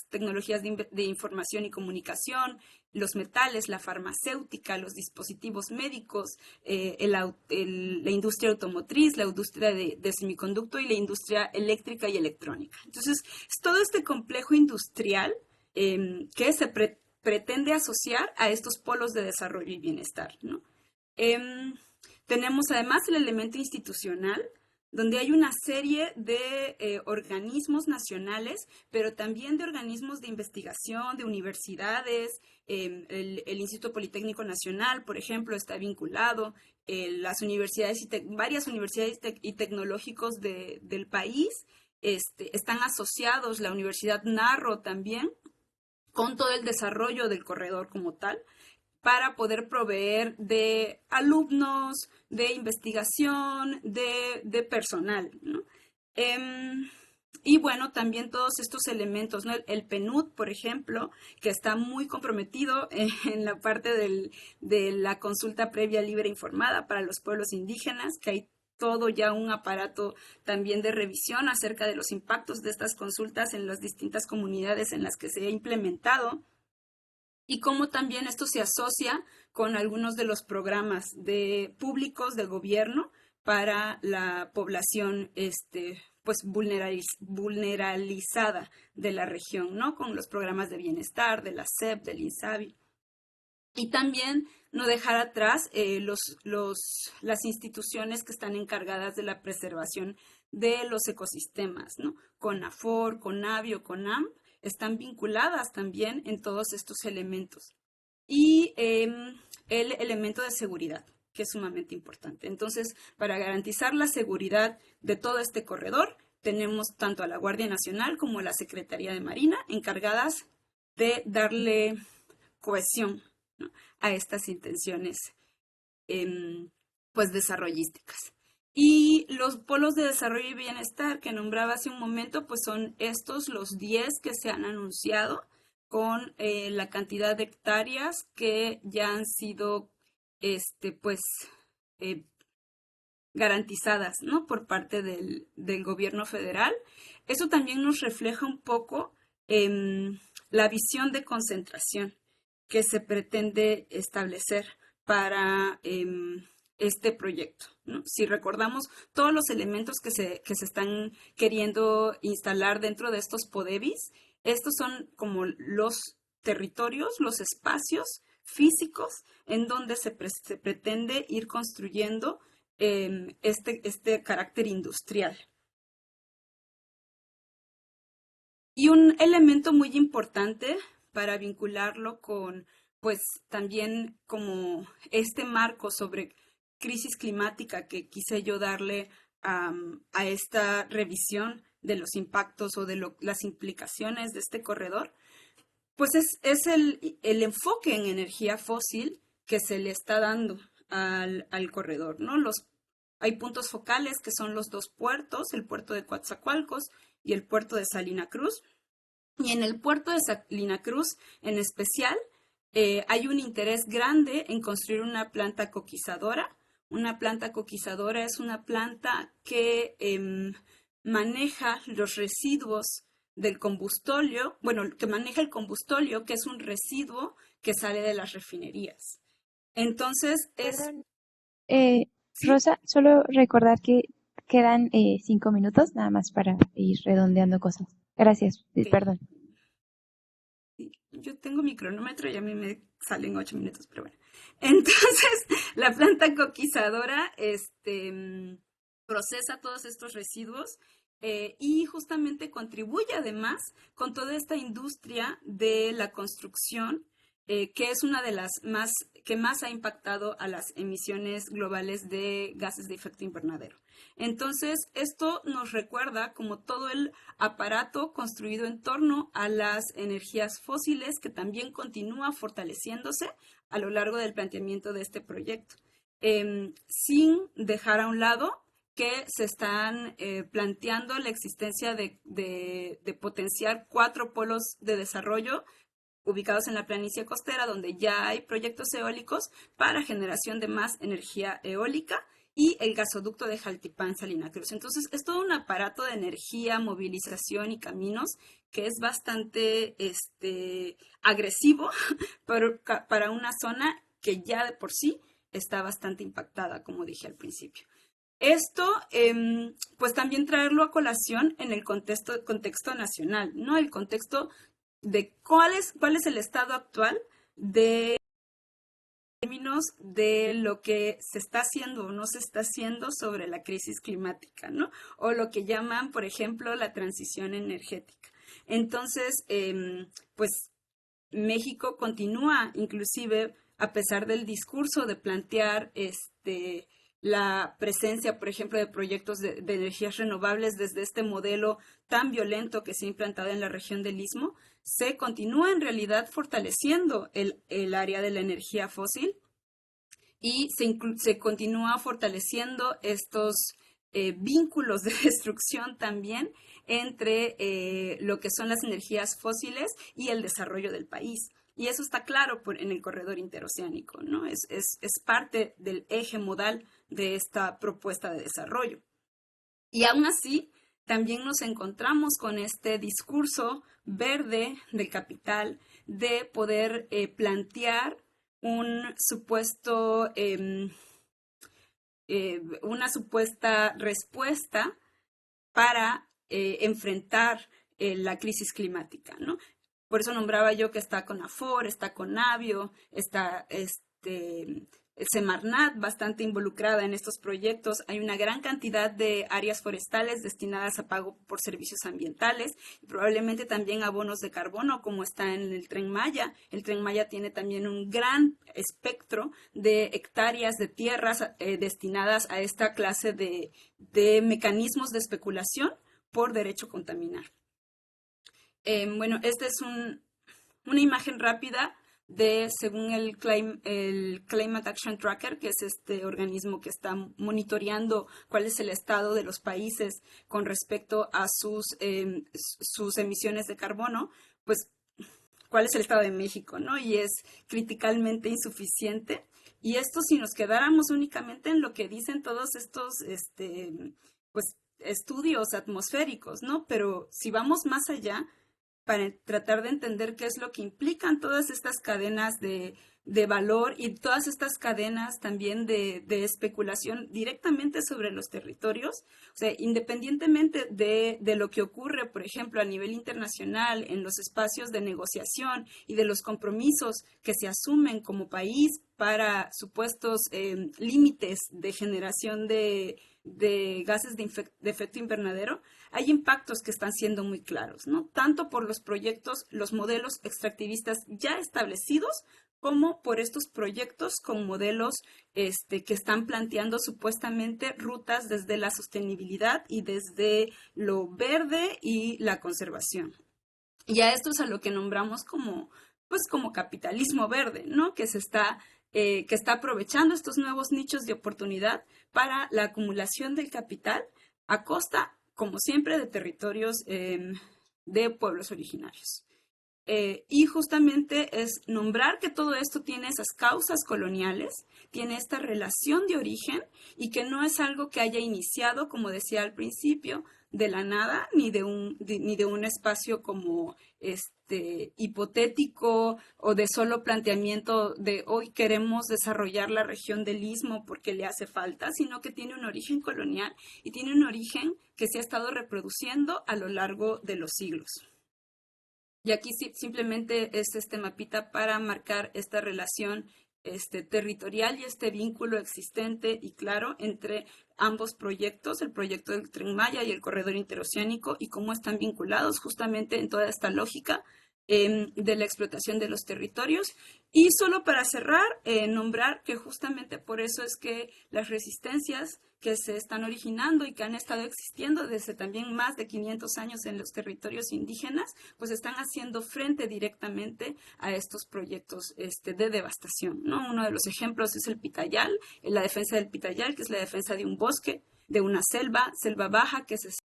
tecnologías de información y comunicación, los metales, la farmacéutica, los dispositivos médicos, la industria automotriz, la industria de semiconducto y la industria eléctrica y electrónica. Entonces, es todo este complejo industrial que se pretende asociar a estos polos de desarrollo y bienestar, ¿no? Tenemos además el elemento institucional, donde hay una serie de organismos nacionales, pero también de organismos de investigación, de universidades. El Instituto Politécnico Nacional, por ejemplo, está vinculado. Las universidades varias universidades y tecnológicos del país están asociados, la Universidad Narro también, con todo el desarrollo del corredor como tal, para poder proveer de alumnos, de investigación, de personal, ¿no? Y bueno, también todos estos elementos, ¿no? El PNUD, por ejemplo, que está muy comprometido en la parte de la consulta previa libre e informada para los pueblos indígenas, que hay todo ya un aparato también de revisión acerca de los impactos de estas consultas en las distintas comunidades en las que se ha implementado, y cómo también esto se asocia con algunos de los programas públicos del gobierno para la población pues vulneralizada de la región, ¿no? Con los programas de bienestar, de la SEP, del INSABI. Y también no dejar atrás las instituciones que están encargadas de la preservación de los ecosistemas, ¿no? CONAFOR, CONAVI o CONAM, están vinculadas también en todos estos elementos. Y el elemento de seguridad, que es sumamente importante. Entonces, para garantizar la seguridad de todo este corredor, tenemos tanto a la Guardia Nacional como a la Secretaría de Marina encargadas de darle cohesión, ¿no?, a estas intenciones pues desarrollísticas. Y los polos de desarrollo y bienestar que nombraba hace un momento, pues son estos los 10 que se han anunciado, con la cantidad de hectáreas que ya han sido garantizadas, ¿no?, por parte del gobierno federal. Eso también nos refleja un poco la visión de concentración que se pretende establecer para este proyecto, ¿no? Si recordamos todos los elementos que se están queriendo instalar dentro de estos PODEVIS, estos son como los territorios, los espacios físicos en donde se pretende ir construyendo este carácter industrial. Y un elemento muy importante para vincularlo con, pues también como este marco sobre crisis climática que quise yo darle a esta revisión de los impactos o de las implicaciones de este corredor, pues es el enfoque en energía fósil que se le está dando al corredor, ¿no? Hay puntos focales que son los dos puertos, el puerto de Coatzacoalcos y el puerto de Salina Cruz. Y en el puerto de Salina Cruz, en especial, hay un interés grande en construir una planta coquizadora. Una planta coquizadora es una planta que maneja los residuos del combustóleo, que maneja el combustóleo, que es un residuo que sale de las refinerías. Entonces, Perdón, ¿sí? Rosa, solo recordar que quedan 5 minutos nada más para ir redondeando cosas. Gracias, Okay. perdón. Yo tengo mi cronómetro y a mí me salen 8 minutos, pero bueno. Entonces, la planta coquizadora procesa todos estos residuos y justamente contribuye además con toda esta industria de la construcción, que es una de las que más ha impactado a las emisiones globales de gases de efecto invernadero. Entonces, esto nos recuerda como todo el aparato construido en torno a las energías fósiles que también continúa fortaleciéndose a lo largo del planteamiento de este proyecto, sin dejar a un lado que se están planteando la existencia de potenciar 4 polos de desarrollo ubicados en la planicie costera, donde ya hay proyectos eólicos para generación de más energía eólica, y el gasoducto de Jaltipán-Salina Cruz. Entonces, es todo un aparato de energía, movilización y caminos que es bastante agresivo para una zona que ya de por sí está bastante impactada, como dije al principio. Esto, pues también traerlo a colación en el contexto nacional, ¿no? El contexto de cuál es el estado actual de términos de lo que se está haciendo o no se está haciendo sobre la crisis climática, ¿no? O lo que llaman, por ejemplo, la transición energética. Entonces, pues México continúa, inclusive, a pesar del discurso de plantear la presencia, por ejemplo, de proyectos de energías renovables desde este modelo tan violento que se ha implantado en la región del Istmo, se continúa en realidad fortaleciendo el área de la energía fósil y se continúa fortaleciendo estos vínculos de destrucción también entre lo que son las energías fósiles y el desarrollo del país. Y eso está claro en el corredor interoceánico, ¿no? Es parte del eje modal de esta propuesta de desarrollo. Y aún así, también nos encontramos con este discurso verde del capital de poder plantear una supuesta respuesta para enfrentar la crisis climática, ¿no? Por eso nombraba yo que está CONAFOR, está CONAVIO, está Semarnat bastante involucrada en estos proyectos. Hay una gran cantidad de áreas forestales destinadas a pago por servicios ambientales y probablemente también abonos de carbono, como está en el Tren Maya. El Tren Maya tiene también un gran espectro de hectáreas de tierras destinadas a esta clase de mecanismos de especulación por derecho a contaminar. Bueno, esta es una imagen rápida según el Climate Action Tracker, que es este organismo que está monitoreando cuál es el estado de los países con respecto a sus emisiones de carbono, pues cuál es el estado de México, ¿no? Y es críticamente insuficiente. Y esto, si nos quedáramos únicamente en lo que dicen todos estos pues, estudios atmosféricos, ¿no? Pero si vamos más allá, para tratar de entender qué es lo que implican todas estas cadenas de de valor y todas estas cadenas también de especulación directamente sobre los territorios. O sea, independientemente de lo que ocurre, por ejemplo, a nivel internacional, en los espacios de negociación y de los compromisos que se asumen como país para supuestos límites de generación de gases de efecto invernadero, hay impactos que están siendo muy claros, ¿no? Tanto por los proyectos, los modelos extractivistas ya establecidos, como por estos proyectos con modelos que están planteando supuestamente rutas desde la sostenibilidad y desde lo verde y la conservación. Y a esto es a lo que nombramos como capitalismo verde, ¿no? Que está aprovechando estos nuevos nichos de oportunidad para la acumulación del capital a costa, como siempre, de territorios de pueblos originarios. Y justamente es nombrar que todo esto tiene esas causas coloniales, tiene esta relación de origen y que no es algo que haya iniciado, como decía al principio, de la nada, ni de un espacio como hipotético o de solo planteamiento de hoy queremos desarrollar la región del Istmo porque le hace falta, sino que tiene un origen colonial y tiene un origen que se ha estado reproduciendo a lo largo de los siglos. Y aquí simplemente es este mapita para marcar esta relación territorial y este vínculo existente y claro entre ambos proyectos, el proyecto del Tren Maya y el corredor interoceánico, y cómo están vinculados justamente en toda esta lógica de la explotación de los territorios. Y solo para cerrar, nombrar que justamente por eso es que las resistencias que se están originando y que han estado existiendo desde también más de 500 años en los territorios indígenas, pues están haciendo frente directamente a estos proyectos de devastación, ¿no? Uno de los ejemplos es el Pitayal, la defensa del Pitayal, que es la defensa de un bosque, de una selva baja que se está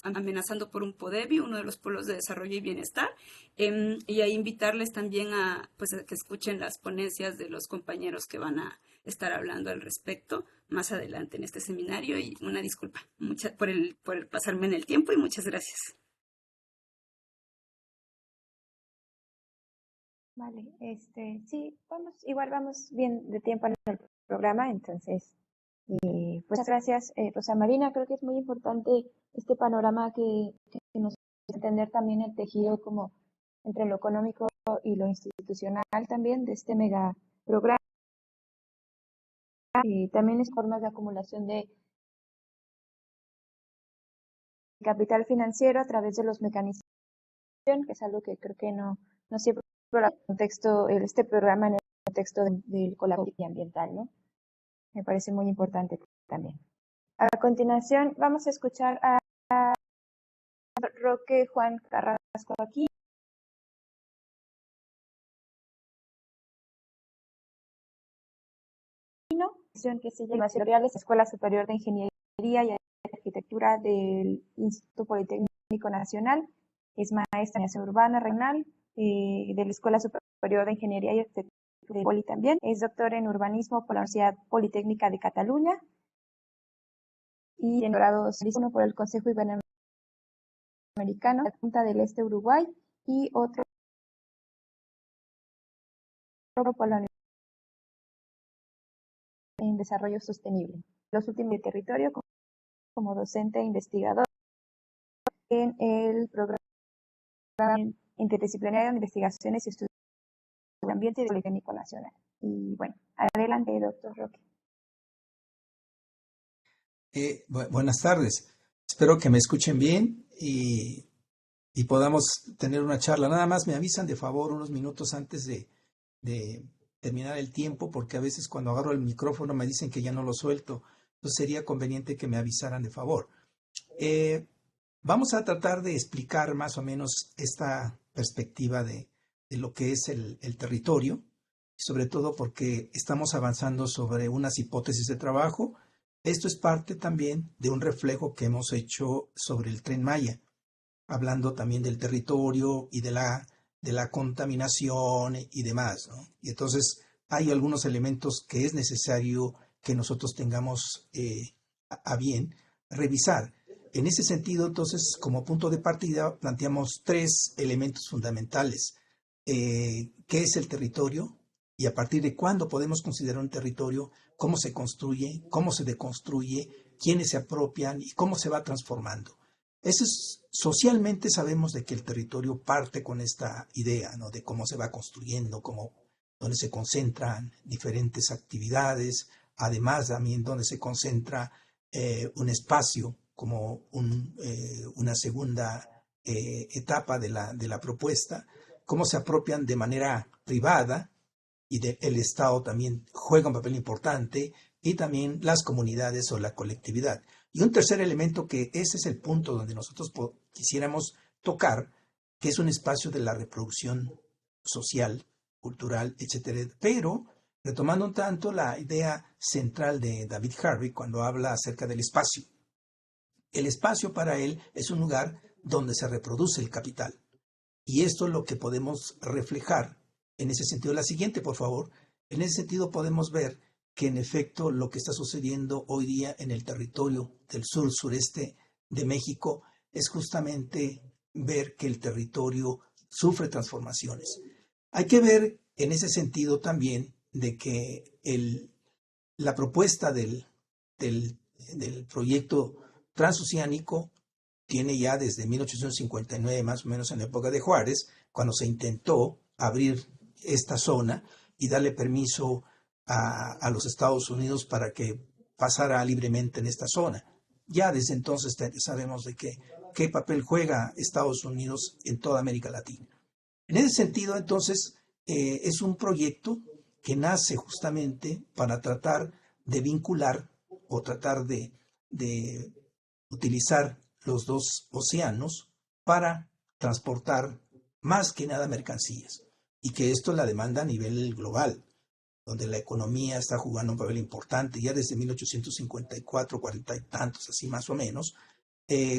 amenazando por un PODEBI, uno de los polos de desarrollo y bienestar, y ahí invitarles también a que escuchen las ponencias de los compañeros que van a estar hablando al respecto más adelante en este seminario, y una disculpa por el pasarme en el tiempo y muchas gracias. Vale, sí, igual vamos bien de tiempo en el programa, entonces, pues muchas gracias, Rosa Marina. Creo que es muy importante este panorama que nos hace entender también el tejido como entre lo económico y lo institucional también de este mega programa. Y también es formas de acumulación de capital financiero a través de los mecanismos, que es algo que creo que no siempre el contexto, este programa en el contexto del colapso ambiental, ¿no? Me parece muy importante también. A continuación vamos a escuchar a Roque Juan Carrasco aquí. Que se llama Escuela Superior de Ingeniería y Arquitectura del Instituto Politécnico Nacional. Es maestra en Administración Urbana Regional de la Escuela Superior de Ingeniería y Arquitectura de Poli también. Es doctor en Urbanismo por la Universidad Politécnica de Cataluña y tiene grado por el Consejo Iberoamericano, la Punta del Este Uruguay, y otro por la en Desarrollo Sostenible. Los últimos de territorio como docente e investigador en el programa interdisciplinario de investigaciones y estudios del ambiente del Politécnico Nacional. Y bueno, adelante, doctor Roque. Buenas tardes. Espero que me escuchen bien y podamos tener una charla. Nada más me avisan de favor unos minutos antes de terminar el tiempo, porque a veces cuando agarro el micrófono me dicen que ya no lo suelto. Entonces sería conveniente que me avisaran de favor. Vamos a tratar de explicar más o menos esta perspectiva de lo que es el territorio, sobre todo porque estamos avanzando sobre unas hipótesis de trabajo. Esto es parte también de un reflejo que hemos hecho sobre el Tren Maya, hablando también del territorio y de la contaminación y demás, ¿no? Y entonces hay algunos elementos que es necesario que nosotros tengamos a bien revisar. En ese sentido, entonces, como punto de partida, planteamos tres elementos fundamentales. ¿Qué es el territorio? y a partir de cuándo podemos considerar un territorio, cómo se construye, cómo se deconstruye, quiénes se apropian y cómo se va transformando. Socialmente sabemos de que el territorio parte con esta idea, ¿no?, de cómo se va construyendo, donde se concentran diferentes actividades, además también donde se concentra un espacio como una segunda etapa de la propuesta, cómo se apropian de manera privada y el Estado también juega un papel importante y también las comunidades o la colectividad. Y un tercer elemento que ese es el punto donde nosotros quisiéramos tocar, que es un espacio de la reproducción social, cultural, etcétera, pero retomando un tanto la idea central de David Harvey cuando habla acerca del espacio. El espacio para él es un lugar donde se reproduce el capital. Y esto es lo que podemos reflejar en ese sentido. La siguiente, por favor. En ese sentido podemos ver que en efecto lo que está sucediendo hoy día en el territorio del sur-sureste de México es justamente ver que el territorio sufre transformaciones. Hay que ver en ese sentido también de que la propuesta del proyecto transoceánico tiene ya desde 1859, más o menos en la época de Juárez, cuando se intentó abrir esta zona y darle permiso a los Estados Unidos para que pasara libremente en esta zona. Ya desde entonces sabemos de qué papel juega Estados Unidos en toda América Latina. En ese sentido, entonces, es un proyecto que nace justamente para tratar de vincular o tratar de utilizar los dos océanos para transportar más que nada mercancías, y que esto es la demanda a nivel global, donde la economía está jugando un papel importante ya desde 1854, 40 y tantos, así más o menos,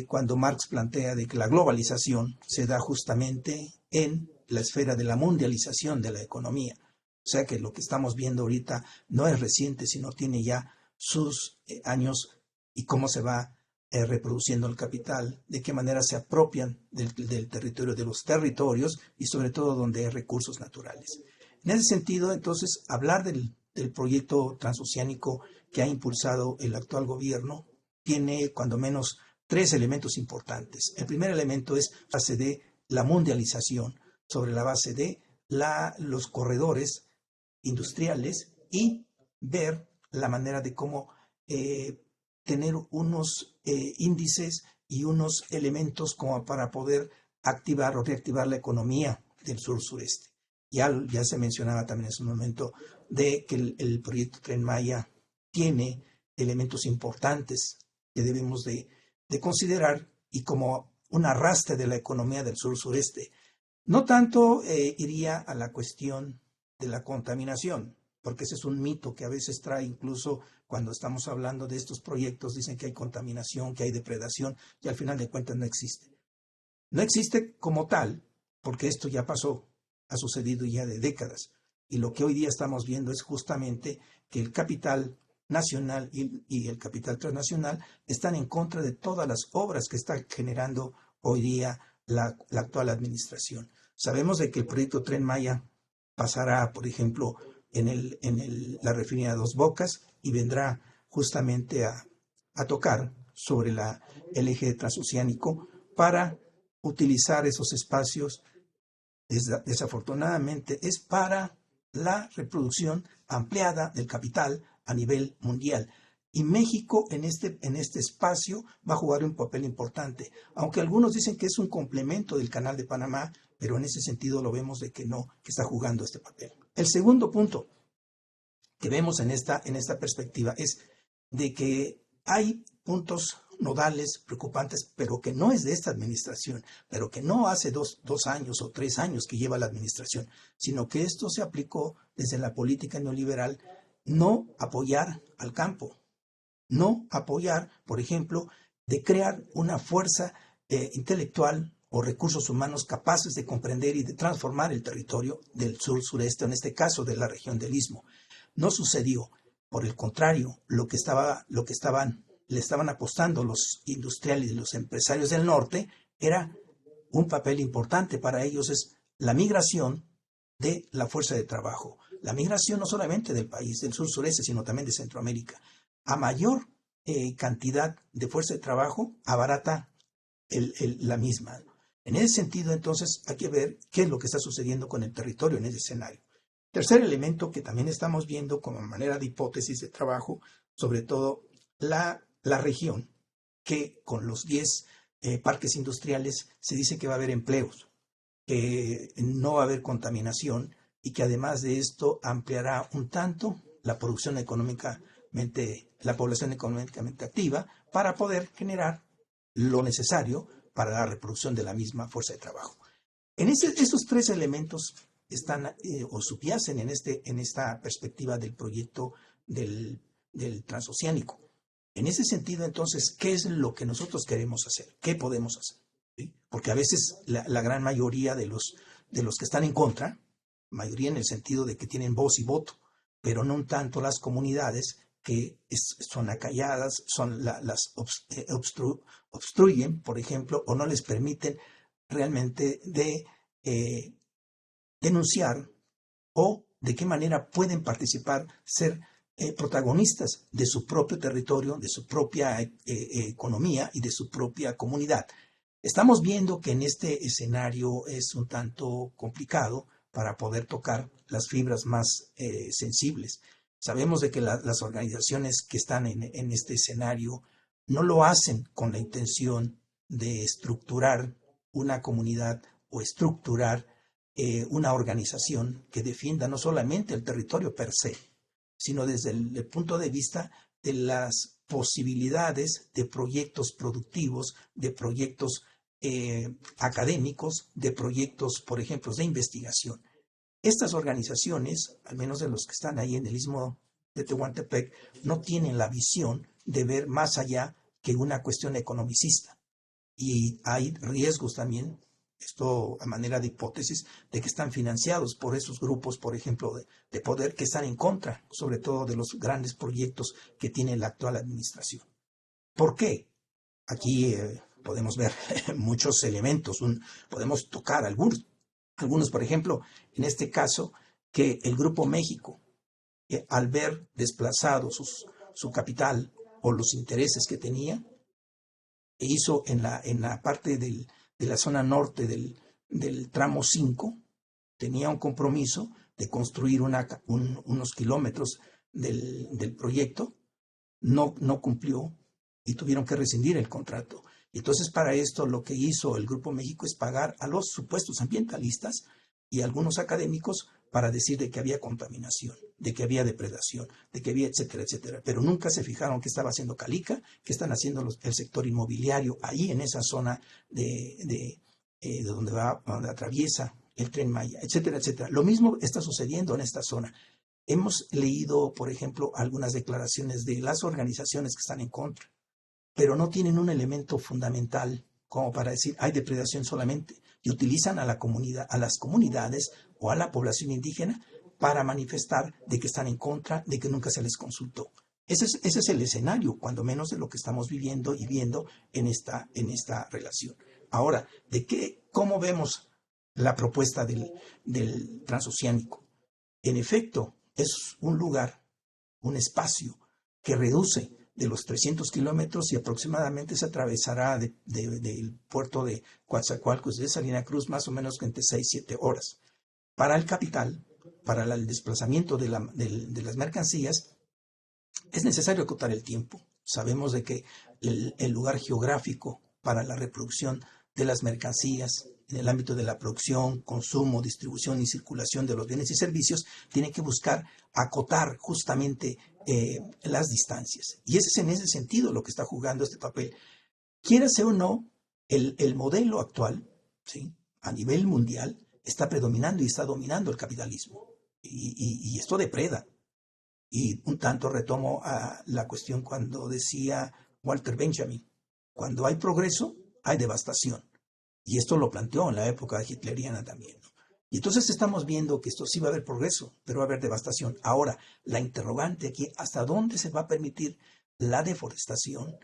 cuando Marx plantea de que la globalización se da justamente en la esfera de la mundialización de la economía. O sea que lo que estamos viendo ahorita no es reciente, sino tiene ya sus años, y cómo se va reproduciendo el capital, de qué manera se apropian del territorio, de los territorios, y sobre todo donde hay recursos naturales. En ese sentido, entonces, hablar del proyecto transoceánico que ha impulsado el actual gobierno tiene cuando menos tres elementos importantes. El primer elemento es la base de la mundialización, sobre la base de los corredores industriales, y ver la manera de cómo tener unos índices y unos elementos como para poder activar o reactivar la economía del sur-sureste. Ya se mencionaba también en ese momento de que el proyecto Tren Maya tiene elementos importantes que debemos de considerar y como un arrastre de la economía del sur-sureste. No tanto iría a la cuestión de la contaminación, porque ese es un mito que a veces trae, incluso cuando estamos hablando de estos proyectos, dicen que hay contaminación, que hay depredación, y al final de cuentas no existe. No existe como tal, porque esto ya pasó, ha sucedido ya de décadas, y lo que hoy día estamos viendo es justamente que el capital nacional y el capital transnacional están en contra de todas las obras que está generando hoy día la actual administración. Sabemos de que el proyecto Tren Maya pasará, por ejemplo, en la refinería Dos Bocas, y vendrá justamente a tocar sobre el eje transoceánico para utilizar esos espacios. Desafortunadamente es para la reproducción ampliada del capital a nivel mundial. Y México en este espacio va a jugar un papel importante, aunque algunos dicen que es un complemento del Canal de Panamá, pero en ese sentido lo vemos de que no, que está jugando este papel. El segundo punto que vemos en esta perspectiva es de que hay puntos nodales preocupantes, pero que no es de esta administración, pero que no hace dos años o 3 años que lleva la administración, sino que esto se aplicó desde la política neoliberal. No apoyar al campo, no apoyar, por ejemplo, de crear una fuerza intelectual o recursos humanos capaces de comprender y de transformar el territorio del sur-sureste, en este caso de la región del Istmo. No sucedió. Por el contrario, le estaban apostando los industriales y los empresarios del norte, era un papel importante para ellos, es la migración de la fuerza de trabajo. la migración no solamente del país, del sur-sureste, sino también de Centroamérica. A mayor cantidad de fuerza de trabajo, abarata la misma. En ese sentido, entonces, hay que ver qué es lo que está sucediendo con el territorio en ese escenario. Tercer elemento que también estamos viendo como manera de hipótesis de trabajo, sobre todo la región, que con los 10 parques industriales se dice que va a haber empleos, que no va a haber contaminación y que además de esto ampliará un tanto la producción económicamente, la población económicamente activa para poder generar lo necesario para la reproducción de la misma fuerza de trabajo. Esos tres elementos están o subyacen en esta perspectiva del proyecto del transoceánico. En ese sentido, entonces, ¿qué es lo que nosotros queremos hacer? ¿Qué podemos hacer? ¿Sí? Porque a veces la gran mayoría de los que están en contra, mayoría en el sentido de que tienen voz y voto, pero no tanto las comunidades que son acalladas, las obstruyen, por ejemplo, o no les permiten realmente de denunciar o de qué manera pueden participar, ser protagonistas de su propio territorio, de su propia economía y de su propia comunidad. Estamos viendo que en este escenario es un tanto complicado para poder tocar las fibras más sensibles. Sabemos de que las organizaciones que están en este escenario no lo hacen con la intención de estructurar una comunidad o estructurar una organización que defienda no solamente el territorio per se, sino desde el punto de vista de las posibilidades de proyectos productivos, de proyectos académicos, de proyectos, por ejemplo, de investigación. Estas organizaciones, al menos de los que están ahí en el Istmo de Tehuantepec, no tienen la visión de ver más allá que una cuestión economicista. Y hay riesgos también, esto a manera de hipótesis, de que están financiados por esos grupos, por ejemplo, de poder que están en contra, sobre todo de los grandes proyectos que tiene la actual administración. ¿Por qué? Aquí podemos ver muchos elementos, podemos tocar algunos, por ejemplo, en este caso, que el Grupo México, al ver desplazado su capital o los intereses que tenía, hizo en la parte de la zona norte del tramo 5, tenía un compromiso de construir unos kilómetros del proyecto, no cumplió y tuvieron que rescindir el contrato. Entonces, para esto lo que hizo el Grupo México es pagar a los supuestos ambientalistas y a algunos académicos para decir de que había contaminación, de que había depredación, de que había etcétera, etcétera. Pero nunca se fijaron qué estaba haciendo Calica, qué están haciendo el sector inmobiliario ahí en esa zona de donde atraviesa el Tren Maya, etcétera, etcétera. Lo mismo está sucediendo en esta zona. Hemos leído, por ejemplo, algunas declaraciones de las organizaciones que están en contra, pero no tienen un elemento fundamental como para decir hay depredación solamente, y utilizan a la comunidad, a las comunidades o a la población indígena para manifestar de que están en contra, de que nunca se les consultó. Ese es el escenario, cuando menos, de lo que estamos viviendo y viendo en esta relación. Ahora, ¿cómo vemos la propuesta del transoceánico? En efecto, es un lugar, un espacio que reduce de los 300 kilómetros y aproximadamente se atravesará del puerto de Coatzacoalcos de Salina Cruz más o menos entre 6 y 7 horas. Para el capital, para el desplazamiento de las mercancías, es necesario acotar el tiempo. Sabemos de que el lugar geográfico para la reproducción de las mercancías en el ámbito de la producción, consumo, distribución y circulación de los bienes y servicios, tiene que buscar acotar justamente las distancias. Y ese es en ese sentido lo que está jugando este papel. Quiérase o no, el modelo actual, ¿sí?, a nivel mundial, está predominando y está dominando el capitalismo. Y esto depreda. Y un tanto retomo a la cuestión cuando decía Walter Benjamin, cuando hay progreso, hay devastación. Y esto lo planteó en la época hitleriana también, ¿no? Y entonces estamos viendo que esto sí va a haber progreso, pero va a haber devastación. Ahora, la interrogante aquí, ¿hasta dónde se va a permitir la deforestación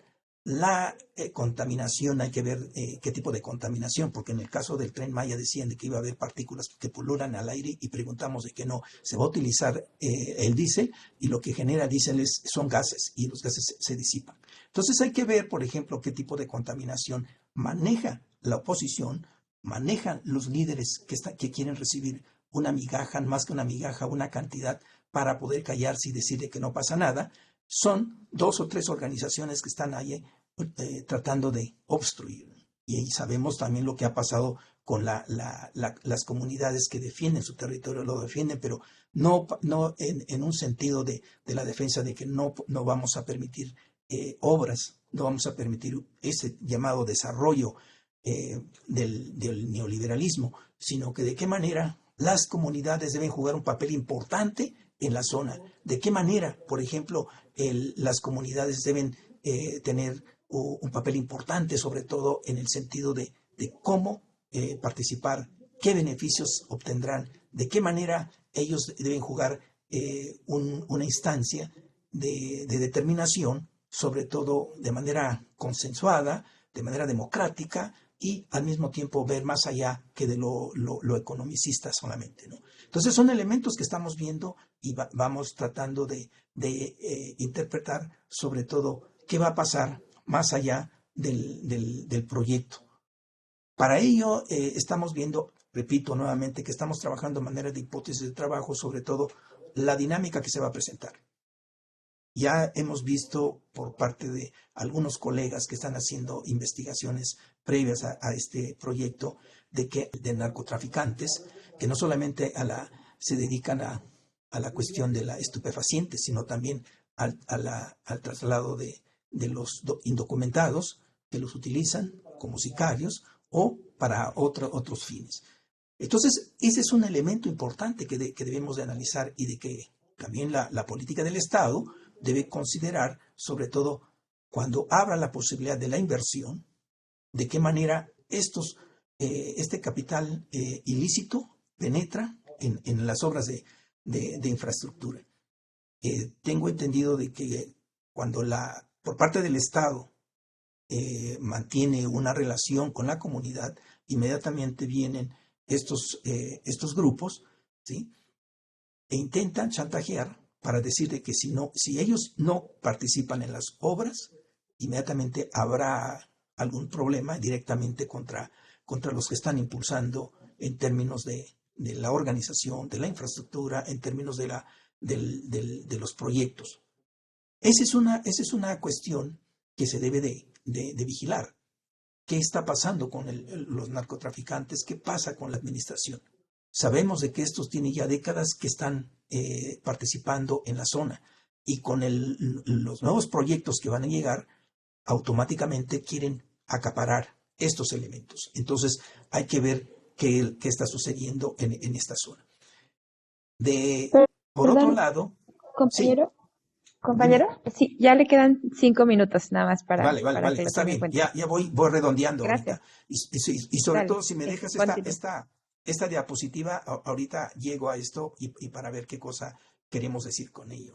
La contaminación, hay que ver qué tipo de contaminación, porque en el caso del Tren Maya decían de que iba a haber partículas que pululan al aire y preguntamos de que no, se va a utilizar el diésel y lo que genera diésel son gases y los gases se disipan. Entonces hay que ver, por ejemplo, qué tipo de contaminación maneja la oposición, manejan los líderes que quieren recibir una migaja, más que una migaja, una cantidad para poder callarse y decirle que no pasa nada. Son 2 o 3 organizaciones que están ahí tratando de obstruir. Y ahí sabemos también lo que ha pasado con las comunidades que defienden su territorio, lo defienden, pero no en un sentido de la defensa de que no vamos a permitir obras, no vamos a permitir ese llamado desarrollo del neoliberalismo, sino que de qué manera las comunidades deben jugar un papel importante en la zona. De qué manera, por ejemplo, las comunidades deben tener un papel importante, sobre todo en el sentido de cómo participar, qué beneficios obtendrán, de qué manera ellos deben jugar una instancia de determinación, sobre todo de manera consensuada, de manera democrática, y al mismo tiempo ver más allá que de lo economicista solamente, ¿no? Entonces son elementos que estamos viendo y vamos tratando de interpretar sobre todo qué va a pasar más allá del proyecto. Para ello estamos viendo, repito nuevamente, que estamos trabajando de manera de hipótesis de trabajo, sobre todo la dinámica que se va a presentar. Ya hemos visto por parte de algunos colegas que están haciendo investigaciones previas a este proyecto de narcotraficantes, que no solamente se dedican a la cuestión de la estupefaciente, sino también al traslado de los indocumentados, que los utilizan como sicarios o para otros fines. Entonces, ese es un elemento importante que debemos de analizar y de que también la política del Estado debe considerar, sobre todo cuando abra la posibilidad de la inversión, de qué manera este capital ilícito penetra en las obras de infraestructura. Tengo entendido de que cuando por parte del Estado mantiene una relación con la comunidad, inmediatamente vienen estos grupos, ¿sí? E intentan chantajear para decirle que si ellos no participan en las obras, inmediatamente habrá algún problema directamente contra los que están impulsando en términos de la organización, de la infraestructura, en términos de los proyectos. Esa es una cuestión que se debe de vigilar. ¿Qué está pasando con los narcotraficantes? ¿Qué pasa con la administración? Sabemos de que estos tienen ya décadas que están participando en la zona y con los nuevos proyectos que van a llegar, automáticamente quieren acaparar estos elementos. Entonces hay que ver qué está sucediendo en esta zona. Por otro lado... Compañero, sí, compañero, sí, ya le quedan 5 minutos nada más para Vale, que lo está tome en bien. cuenta. Ya voy redondeando. Gracias. Ahorita. Y sobre Dale, todo, si me sí, dejas continúa. esta diapositiva, ahorita llego a esto y para ver qué cosa queremos decir con ello.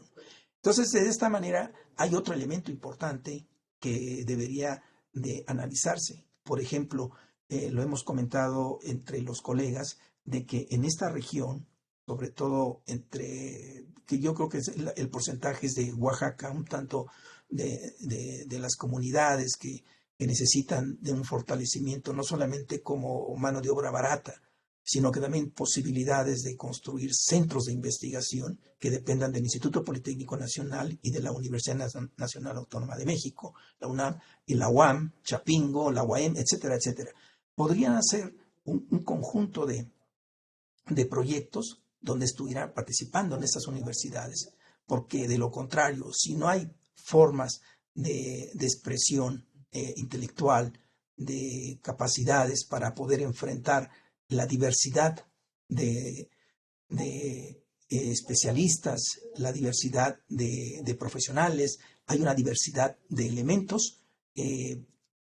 Entonces, de esta manera, hay otro elemento importante que debería de analizarse. Por ejemplo, lo hemos comentado entre los colegas, de que en esta región, sobre todo que yo creo que el porcentaje es de Oaxaca, un tanto de las comunidades que necesitan de un fortalecimiento, no solamente como mano de obra barata, sino que también posibilidades de construir centros de investigación que dependan del Instituto Politécnico Nacional y de la Universidad Nacional Autónoma de México, la UNAM y la UAM, Chapingo, la UAM, etcétera, etcétera. Podrían hacer un conjunto de proyectos donde estuvieran participando en estas universidades, porque de lo contrario, si no hay formas de expresión intelectual, de capacidades para poder enfrentar la diversidad de especialistas, la diversidad de profesionales, hay una diversidad de elementos,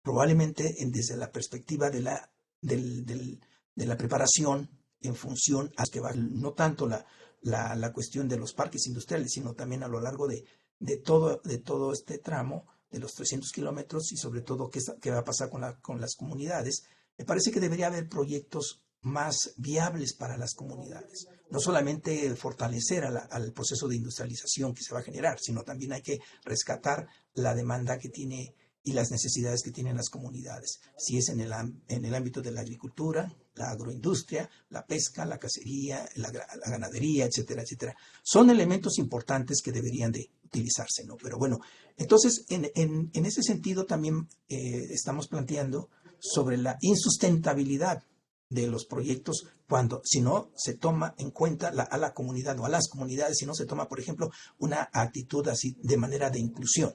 probablemente desde la perspectiva de la preparación en función a que va no tanto la cuestión de los parques industriales, sino también a lo largo de todo este tramo, de los 300 kilómetros y sobre todo qué va a pasar con las comunidades, me parece que debería haber proyectos más viables para las comunidades. No solamente fortalecer al proceso de industrialización que se va a generar, sino también hay que rescatar la demanda que tiene y las necesidades que tienen las comunidades. Si es en el ámbito de la agricultura, la agroindustria, la pesca, la cacería, la ganadería, etcétera, etcétera. Son elementos importantes que deberían de utilizarse, ¿no? Pero bueno, entonces en ese sentido también estamos planteando sobre la insustentabilidad de los proyectos si no se toma en cuenta a la comunidad o a las comunidades, si no se toma, por ejemplo, una actitud así de manera de inclusión,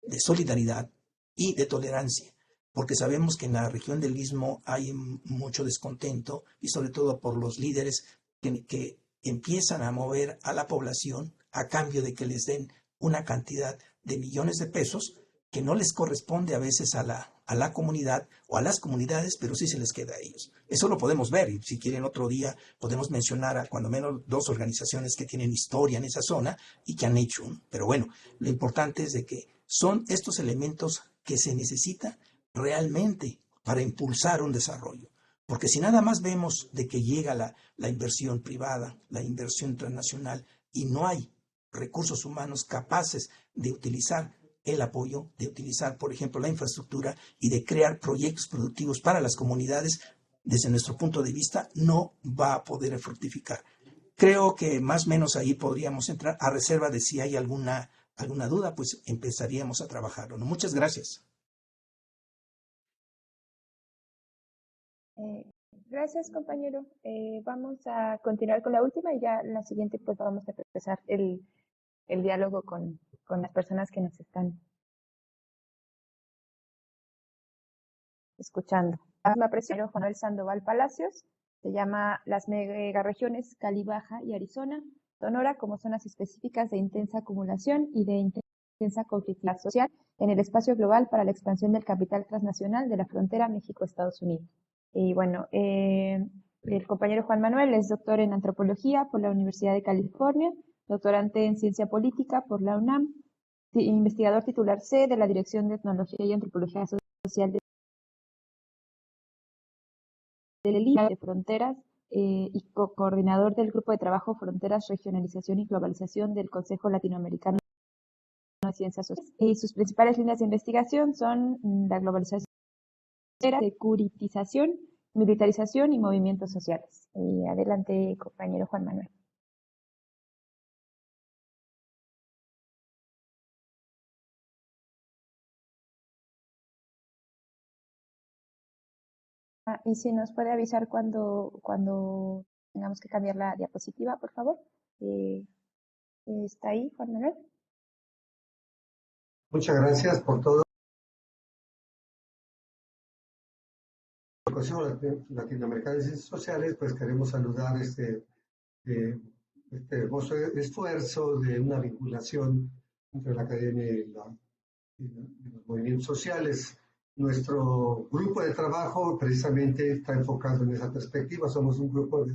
de solidaridad y de tolerancia, porque sabemos que en la región del Istmo hay mucho descontento y sobre todo por los líderes que empiezan a mover a la población a cambio de que les den una cantidad de millones de pesos que no les corresponde a veces a la comunidad o a las comunidades, pero sí se les queda a ellos. Eso lo podemos ver y si quieren otro día podemos mencionar a cuando menos 2 organizaciones que tienen historia en esa zona y que han hecho. Pero bueno, lo importante es de que son estos elementos que se necesita realmente para impulsar un desarrollo. Porque si nada más vemos de que llega la inversión privada, la inversión internacional y no hay recursos humanos capaces de utilizar el apoyo, de utilizar, por ejemplo, la infraestructura y de crear proyectos productivos para las comunidades, desde nuestro punto de vista, no va a poder fructificar. Creo que más o menos ahí podríamos entrar, a reserva de si hay alguna duda, pues empezaríamos a trabajarlo, ¿no? Muchas gracias. Gracias, compañero. Vamos a continuar con la última y ya la siguiente pues vamos a empezar el diálogo con las personas que nos están escuchando. La presión Juan Manuel Sandoval Palacios se llama las megaregiones Cali Baja y Arizona, Sonora como zonas específicas de intensa acumulación y de intensa conflictividad social en el espacio global para la expansión del capital transnacional de la frontera México-Estados Unidos. Y bueno, el compañero Juan Manuel es doctor en antropología por la Universidad de California, doctorante en ciencia política por la UNAM, investigador titular C de la Dirección de Etnología y Antropología Social del INAH de Fronteras y coordinador del Grupo de Trabajo Fronteras, Regionalización y Globalización del Consejo Latinoamericano de Ciencias Sociales. Y sus principales líneas de investigación son la globalización, securitización, militarización y movimientos sociales. Adelante, compañero Juan Manuel. Y si nos puede avisar cuando tengamos que cambiar la diapositiva, por favor. ¿Está ahí, Juan Manuel? Muchas gracias por todo. El Consejo Latinoamericano de Ciencias Sociales, pues queremos saludar este hermoso esfuerzo de una vinculación entre la academia y los movimientos sociales. Nuestro grupo de trabajo precisamente está enfocado en esa perspectiva. Somos un grupo de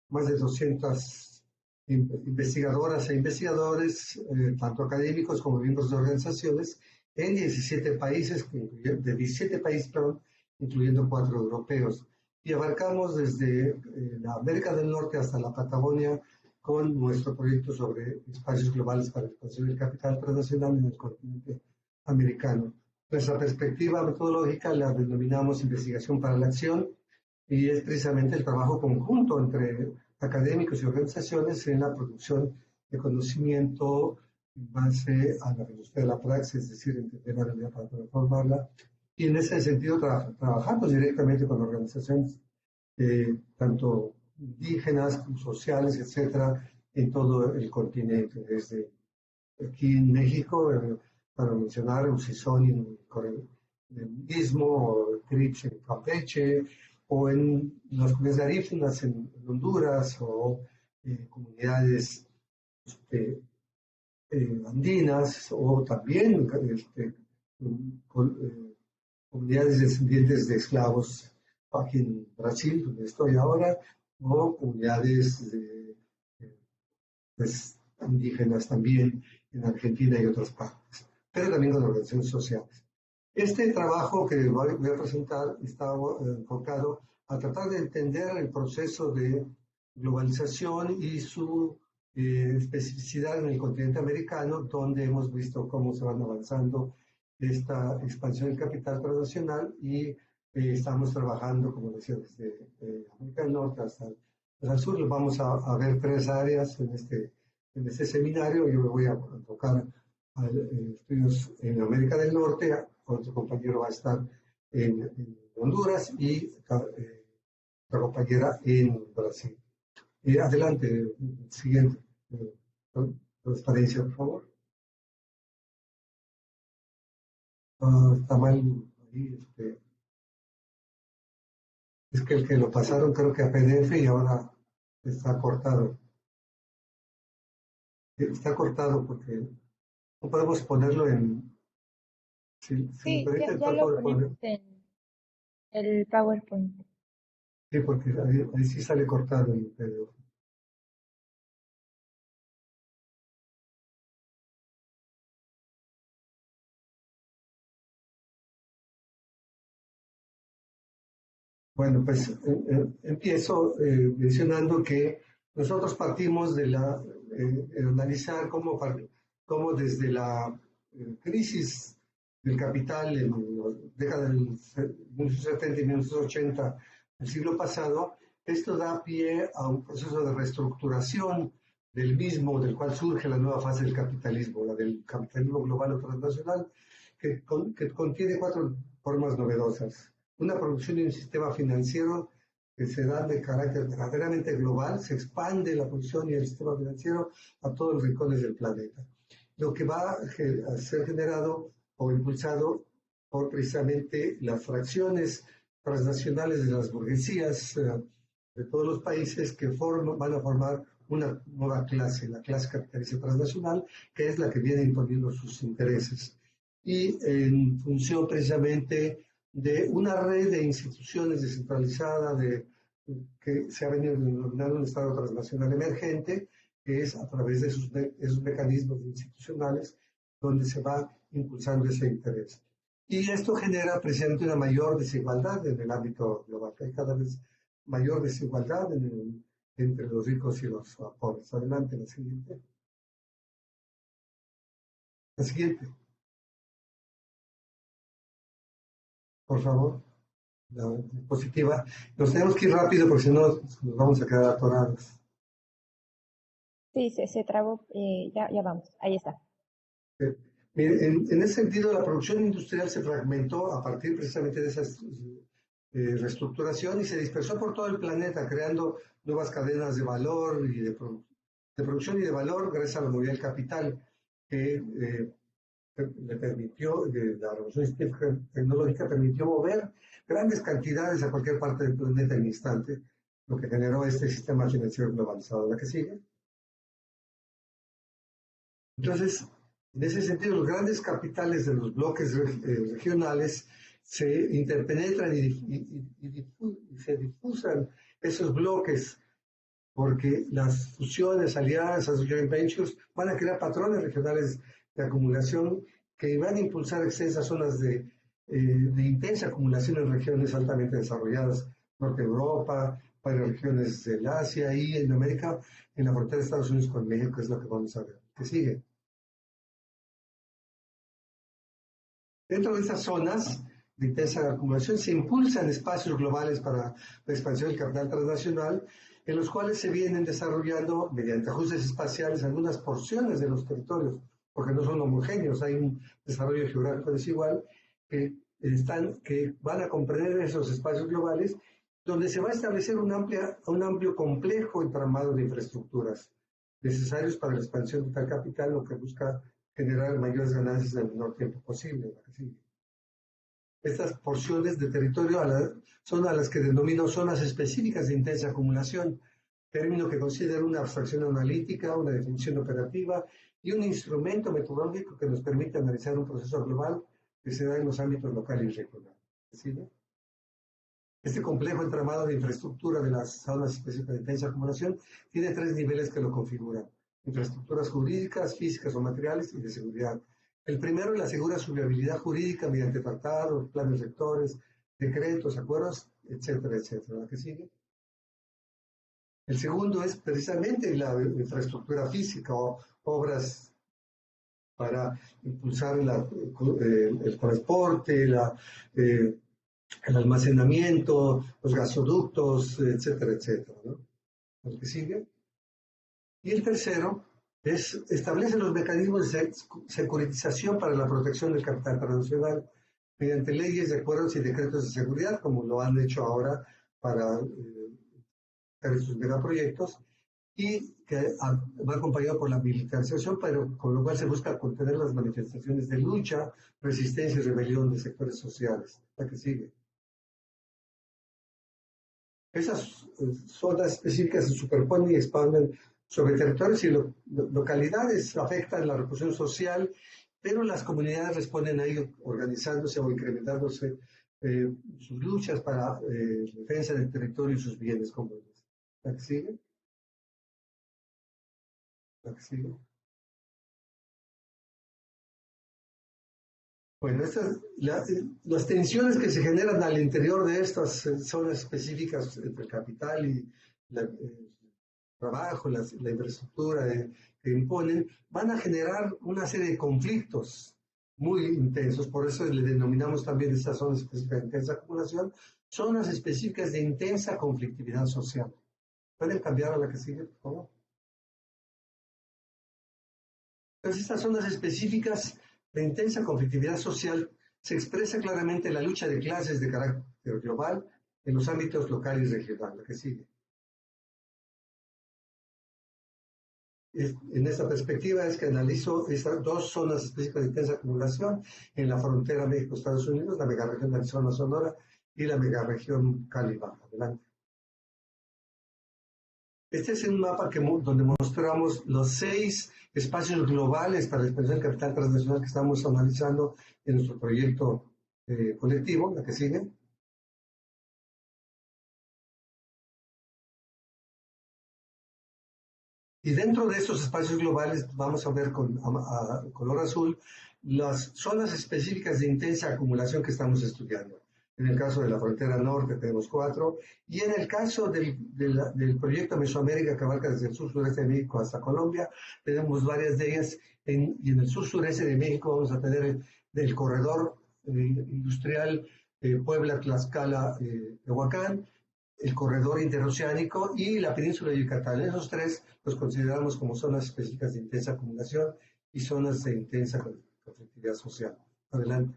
más de 200 investigadoras e investigadores, tanto académicos como miembros de organizaciones, en 17 países, incluyendo 4 europeos. Y abarcamos desde la América del Norte hasta la Patagonia con nuestro proyecto sobre espacios globales para la expansión del capital transnacional en el continente americano. Nuestra perspectiva metodológica la denominamos investigación para la acción y es precisamente el trabajo conjunto entre académicos y organizaciones en la producción de conocimiento en base a la filosofía de la praxis, es decir, entender la realidad para transformarla. Y en ese sentido trabajamos directamente con organizaciones tanto indígenas como sociales, etcétera, en todo el continente, desde aquí en México, para mencionar Usizón en el Istmo, o Crips en Campeche, o en las comunidades garífunas en Honduras, o comunidades andinas, o también comunidades descendientes de esclavos aquí en Brasil, donde estoy ahora, o comunidades indígenas también en Argentina y otras partes. pero también con organizaciones sociales. Este trabajo que voy a presentar está enfocado a tratar de entender el proceso de globalización y su especificidad en el continente americano, donde hemos visto cómo se van avanzando esta expansión del capital transnacional y estamos trabajando, como decía, desde América del Norte hasta el sur. Vamos a ver 3 áreas en este seminario. Yo me voy a enfocar a estudios en América del Norte, otro compañero va a estar en Honduras y otra compañera en Brasil. Adelante, siguiente. Transparencia, por favor. Está mal ahí. Es que el que lo pasaron creo que a PDF y ahora está cortado. Está cortado porque no podemos ponerlo en... Sí, ya lo ponemos en el PowerPoint. Sí, porque ahí sí sale cortado el PDF. Bueno, pues empiezo mencionando que nosotros partimos de analizar cómo desde la crisis del capital en la década de 1970 y 1980 del siglo pasado, esto da pie a un proceso de reestructuración del mismo, del cual surge la nueva fase del capitalismo, la del capitalismo global o transnacional, que contiene 4 formas novedosas. Una producción y un sistema financiero que se da de carácter verdaderamente global, se expande la producción y el sistema financiero a todos los rincones del planeta. Lo que va a ser generado o impulsado por precisamente las fracciones transnacionales de las burguesías de todos los países que van a formar una nueva clase, la clase capitalista transnacional, que es la que viene imponiendo sus intereses. Y en función precisamente de una red de instituciones descentralizada que se ha venido denominando un Estado transnacional emergente, que es a través de esos mecanismos institucionales donde se va impulsando ese interés. Y esto genera precisamente una mayor desigualdad en el ámbito global. Hay cada vez mayor desigualdad entre los ricos y los pobres. Adelante, la siguiente. La siguiente. Por favor. La diapositiva. Nos tenemos que ir rápido porque si no nos vamos a quedar atorados. Sí, se trabó. Ya vamos. Ahí está. En ese sentido, la producción industrial se fragmentó a partir precisamente de esa reestructuración y se dispersó por todo el planeta, creando nuevas cadenas de valor y de producción y de valor gracias a la movilidad del capital, que le permitió, la revolución tecnológica permitió mover grandes cantidades a cualquier parte del planeta en instante, lo que generó este sistema financiero globalizado. ¿La que sigue? Entonces, en ese sentido, los grandes capitales de los bloques regionales se interpenetran y se difusan esos bloques, porque las fusiones, alianzas, joint ventures van a crear patrones regionales de acumulación que van a impulsar extensas zonas de intensa acumulación en regiones altamente desarrolladas, Norte de Europa, varias regiones del Asia y en América, en la frontera de Estados Unidos con México, es lo que vamos a ver. ¿Qué sigue? Dentro de esas zonas de intensa acumulación se impulsan espacios globales para la expansión del capital transnacional, en los cuales se vienen desarrollando, mediante ajustes espaciales, algunas porciones de los territorios, porque no son homogéneos, hay un desarrollo geográfico desigual, que van a comprender esos espacios globales, donde se va a establecer un amplio complejo entramado de infraestructuras necesarios para la expansión de tal capital, lo que busca generar mayores ganancias en el menor tiempo posible. Estas porciones de territorio son a las que denomino zonas específicas de intensa acumulación, término que considera una abstracción analítica, una definición operativa y un instrumento metodológico que nos permite analizar un proceso global que se da en los ámbitos local y regional. ¿Sí? Este complejo entramado de infraestructura de las zonas específicas de intensa acumulación tiene 3 niveles que lo configuran: infraestructuras jurídicas, físicas o materiales y de seguridad. El primero le asegura su viabilidad jurídica mediante tratados, planes rectores, decretos, acuerdos, etcétera, etcétera. ¿La que sigue? El segundo es precisamente la infraestructura física o obras para impulsar el transporte, el almacenamiento, los gasoductos, etcétera, etcétera, ¿no? ¿El que sigue? Y el tercero establece los mecanismos de securitización para la protección del capital internacional mediante leyes, acuerdos y decretos de seguridad, como lo han hecho ahora para sus megaproyectos, y que va acompañado por la militarización, pero con lo cual se busca contener las manifestaciones de lucha, resistencia y rebelión de sectores sociales. La que sigue. Esas zonas específicas se superponen y expanden sobre territorios y localidades, afectan la reproducción social, pero las comunidades responden a ello organizándose o incrementándose sus luchas para defensa del territorio y sus bienes comunes. ¿La que sigue? ¿La que sigue? Bueno, las tensiones que se generan al interior de estas zonas específicas entre el capital y el trabajo, la infraestructura que imponen, van a generar una serie de conflictos muy intensos. Por eso le denominamos también estas zonas específicas de intensa acumulación, zonas específicas de intensa conflictividad social. ¿Pueden cambiar a la que sigue, por favor? Entonces, estas zonas específicas de intensa conflictividad social se expresa claramente en la lucha de clases de carácter global en los ámbitos local y regional. La que sigue. En esta perspectiva es que analizo estas dos zonas específicas de intensa acumulación en la frontera México-Estados Unidos, la megarregión de Arizona-Sonora y la megarregión Cali-Baja. Adelante. Este es un mapa donde mostramos los 6 espacios globales para la expansión del capital transnacional que estamos analizando en nuestro proyecto colectivo. La que sigue. Y dentro de estos espacios globales vamos a ver con color azul las zonas específicas de intensa acumulación que estamos estudiando. En el caso de la frontera norte tenemos 4, y en el caso del proyecto Mesoamérica, que abarca desde el sur-sureste de México hasta Colombia, tenemos varias de ellas, y en el sur-sureste de México vamos a tener el corredor industrial Puebla, Tlaxcala, Tehuacán, el corredor interoceánico y la península de Yucatán. Esos 3 los consideramos como zonas específicas de intensa acumulación y zonas de intensa conflictividad social. Adelante.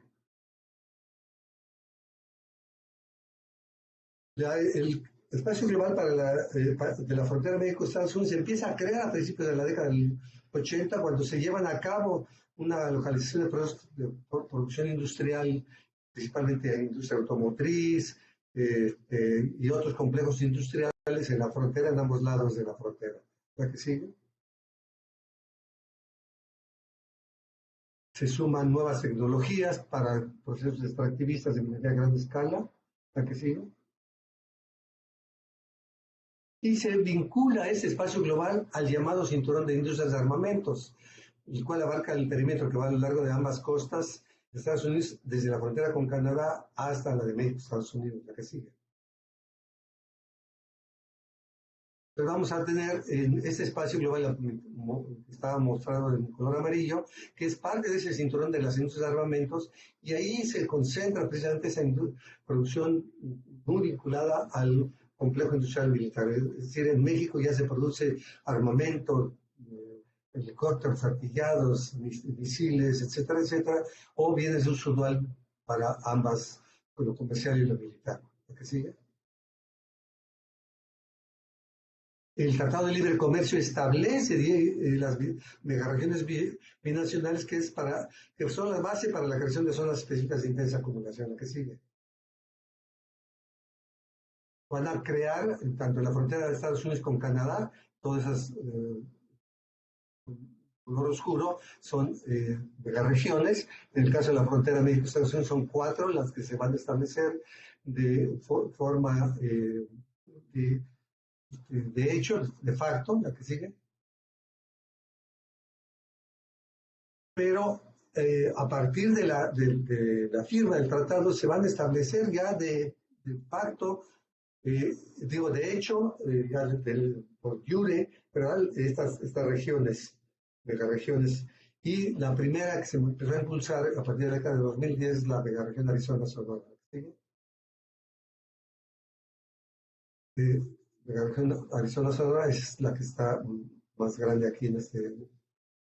El espacio global de la frontera México-Estados Unidos se empieza a crear a principios de la década del 80, cuando se llevan a cabo una localización de producción industrial, principalmente de industria automotriz y otros complejos industriales en la frontera, en ambos lados de la frontera. ¿La que sigue? Se suman nuevas tecnologías para procesos extractivistas de minería a gran escala. ¿La que sigue? Y se vincula ese espacio global al llamado cinturón de industrias de armamentos, el cual abarca el perímetro que va a lo largo de ambas costas de Estados Unidos, desde la frontera con Canadá hasta la de México, Estados Unidos, la que sigue. Pero vamos a tener en este espacio global que estaba mostrado en color amarillo, que es parte de ese cinturón de las industrias de armamentos, y ahí se concentra precisamente esa producción muy vinculada al complejo industrial militar. Es decir, en México ya se produce armamento, helicópteros, artillados, misiles, etcétera, etcétera, o bienes de uso dual para ambas, lo comercial y lo militar. ¿La que sigue? El Tratado de Libre Comercio establece las megaregiones binacionales que son la base para la creación de zonas específicas de intensa acumulación. ¿La que sigue? Van a crear, tanto en la frontera de Estados Unidos con Canadá, todas esas color oscuro son megaregiones. En el caso de la frontera México-Estados Unidos son 4 las que se van a establecer de forma de hecho, de facto, la que sigue. Pero a partir de la firma del tratado se van a establecer ya de facto, de hecho, ya por jure, ¿verdad? Estas regiones, megaregiones. Y la primera que se empezó a impulsar a partir de la década de 2010 es la megaregión Arizona-Sonora. ¿Sí? La región Arizona-Sonora es la que está más grande aquí en este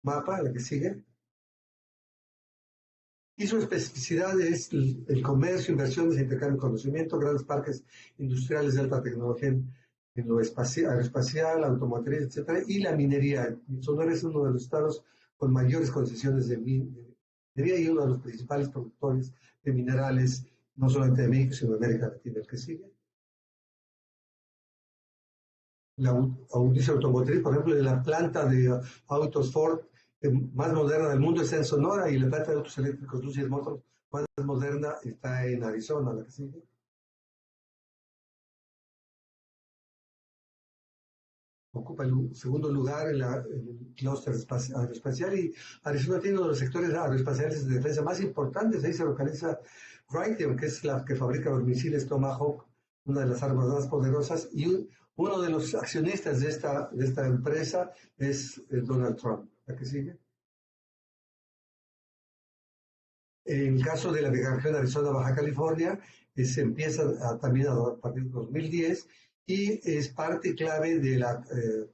mapa, la que sigue. Y su especificidad es el comercio, inversiones, intercambio de conocimiento, grandes parques industriales de alta tecnología en lo aeroespacial, automotriz, etcétera, y la minería. Sonora es uno de los estados con mayores concesiones de minería y uno de los principales productores de minerales, no solamente de México, sino de América Latina. El que sigue. La industria automotriz, por ejemplo, la planta de autos Ford más moderna del mundo está en Sonora y la planta de autos eléctricos Lucid Motors más moderna está en Arizona, la que sigue. Ocupa el segundo lugar en el clúster aeroespacial y Arizona tiene uno de los sectores aeroespaciales de defensa más importantes. Ahí se localiza Raytheon, que es la que fabrica los misiles Tomahawk, una de las armas más poderosas, y uno de los accionistas de esta empresa es Donald Trump. ¿La que sigue? En el caso de la megaregión Arizona-Baja California, se empieza también a partir de 2010 y es parte clave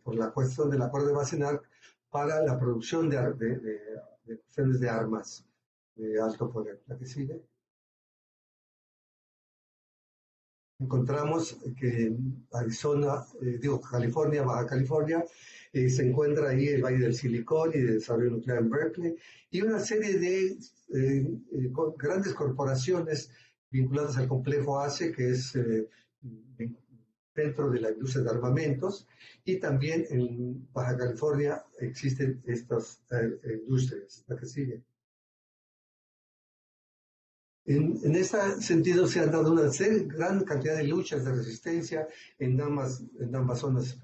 por la cuestión del acuerdo de Wassenaar para la producción de cuestiones de armas de alto poder. ¿La que sigue? Encontramos que en California, Baja California, se encuentra ahí el Valle del Silicón y de desarrollo nuclear en Berkeley, y una serie de grandes corporaciones vinculadas al complejo ACE, que es dentro de la industria de armamentos, y también en Baja California existen estas industrias. La que sigue. En ese sentido se han dado una gran cantidad de luchas de resistencia en ambas zonas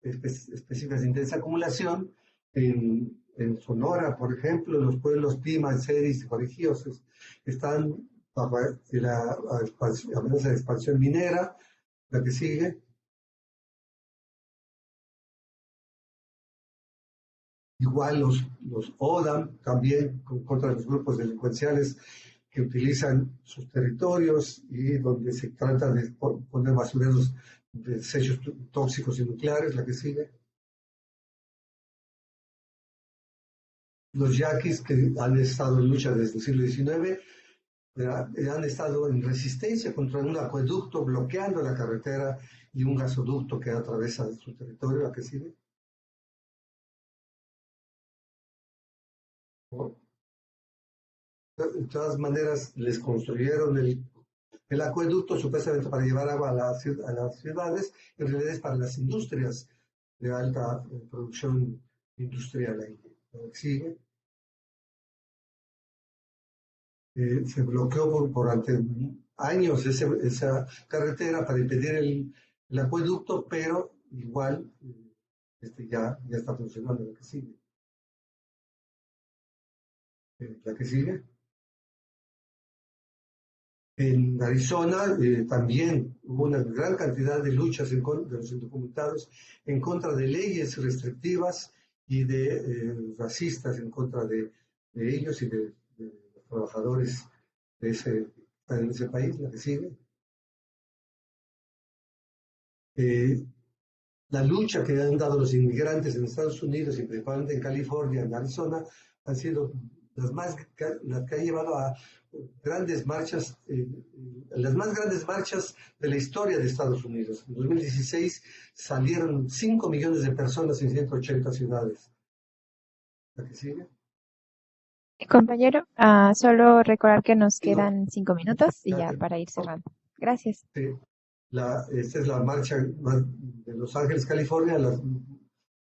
específicas de intensa acumulación. En Sonora, por ejemplo, los pueblos Pima, Ceris y Guarijíos están bajo la amenaza de expansión minera. La que sigue. Igual los ODAM también contra los grupos delincuenciales que utilizan sus territorios y donde se trata de poner basureros de desechos tóxicos y nucleares. La que sigue. Los yaquis, que han estado en lucha desde el siglo XIX, han estado en resistencia contra un acueducto bloqueando la carretera y un gasoducto que atraviesa su territorio. La que sigue. De todas maneras, les construyeron el acueducto supuestamente para llevar agua a las ciudades, en realidad es para las industrias de alta producción industrial. Ahí. Sigue. Se bloqueó durante años esa carretera para impedir el acueducto, pero igual ya está funcionando. La que sigue. La que sigue. En Arizona también hubo una gran cantidad de luchas de los indocumentados en contra de leyes restrictivas y de racistas en contra de ellos y de los trabajadores en ese país. La que sigue. La lucha que han dado los inmigrantes en Estados Unidos y principalmente en California, en Arizona, han sido las que han llevado a grandes marchas, las más grandes marchas de la historia de Estados Unidos. En 2016 salieron 5 millones de personas en 180 ciudades. ¿La que sigue? Compañero, solo recordar que nos quedan 5 minutos y ya para ir cerrando. Gracias. Sí. Esta es la marcha de Los Ángeles, California, la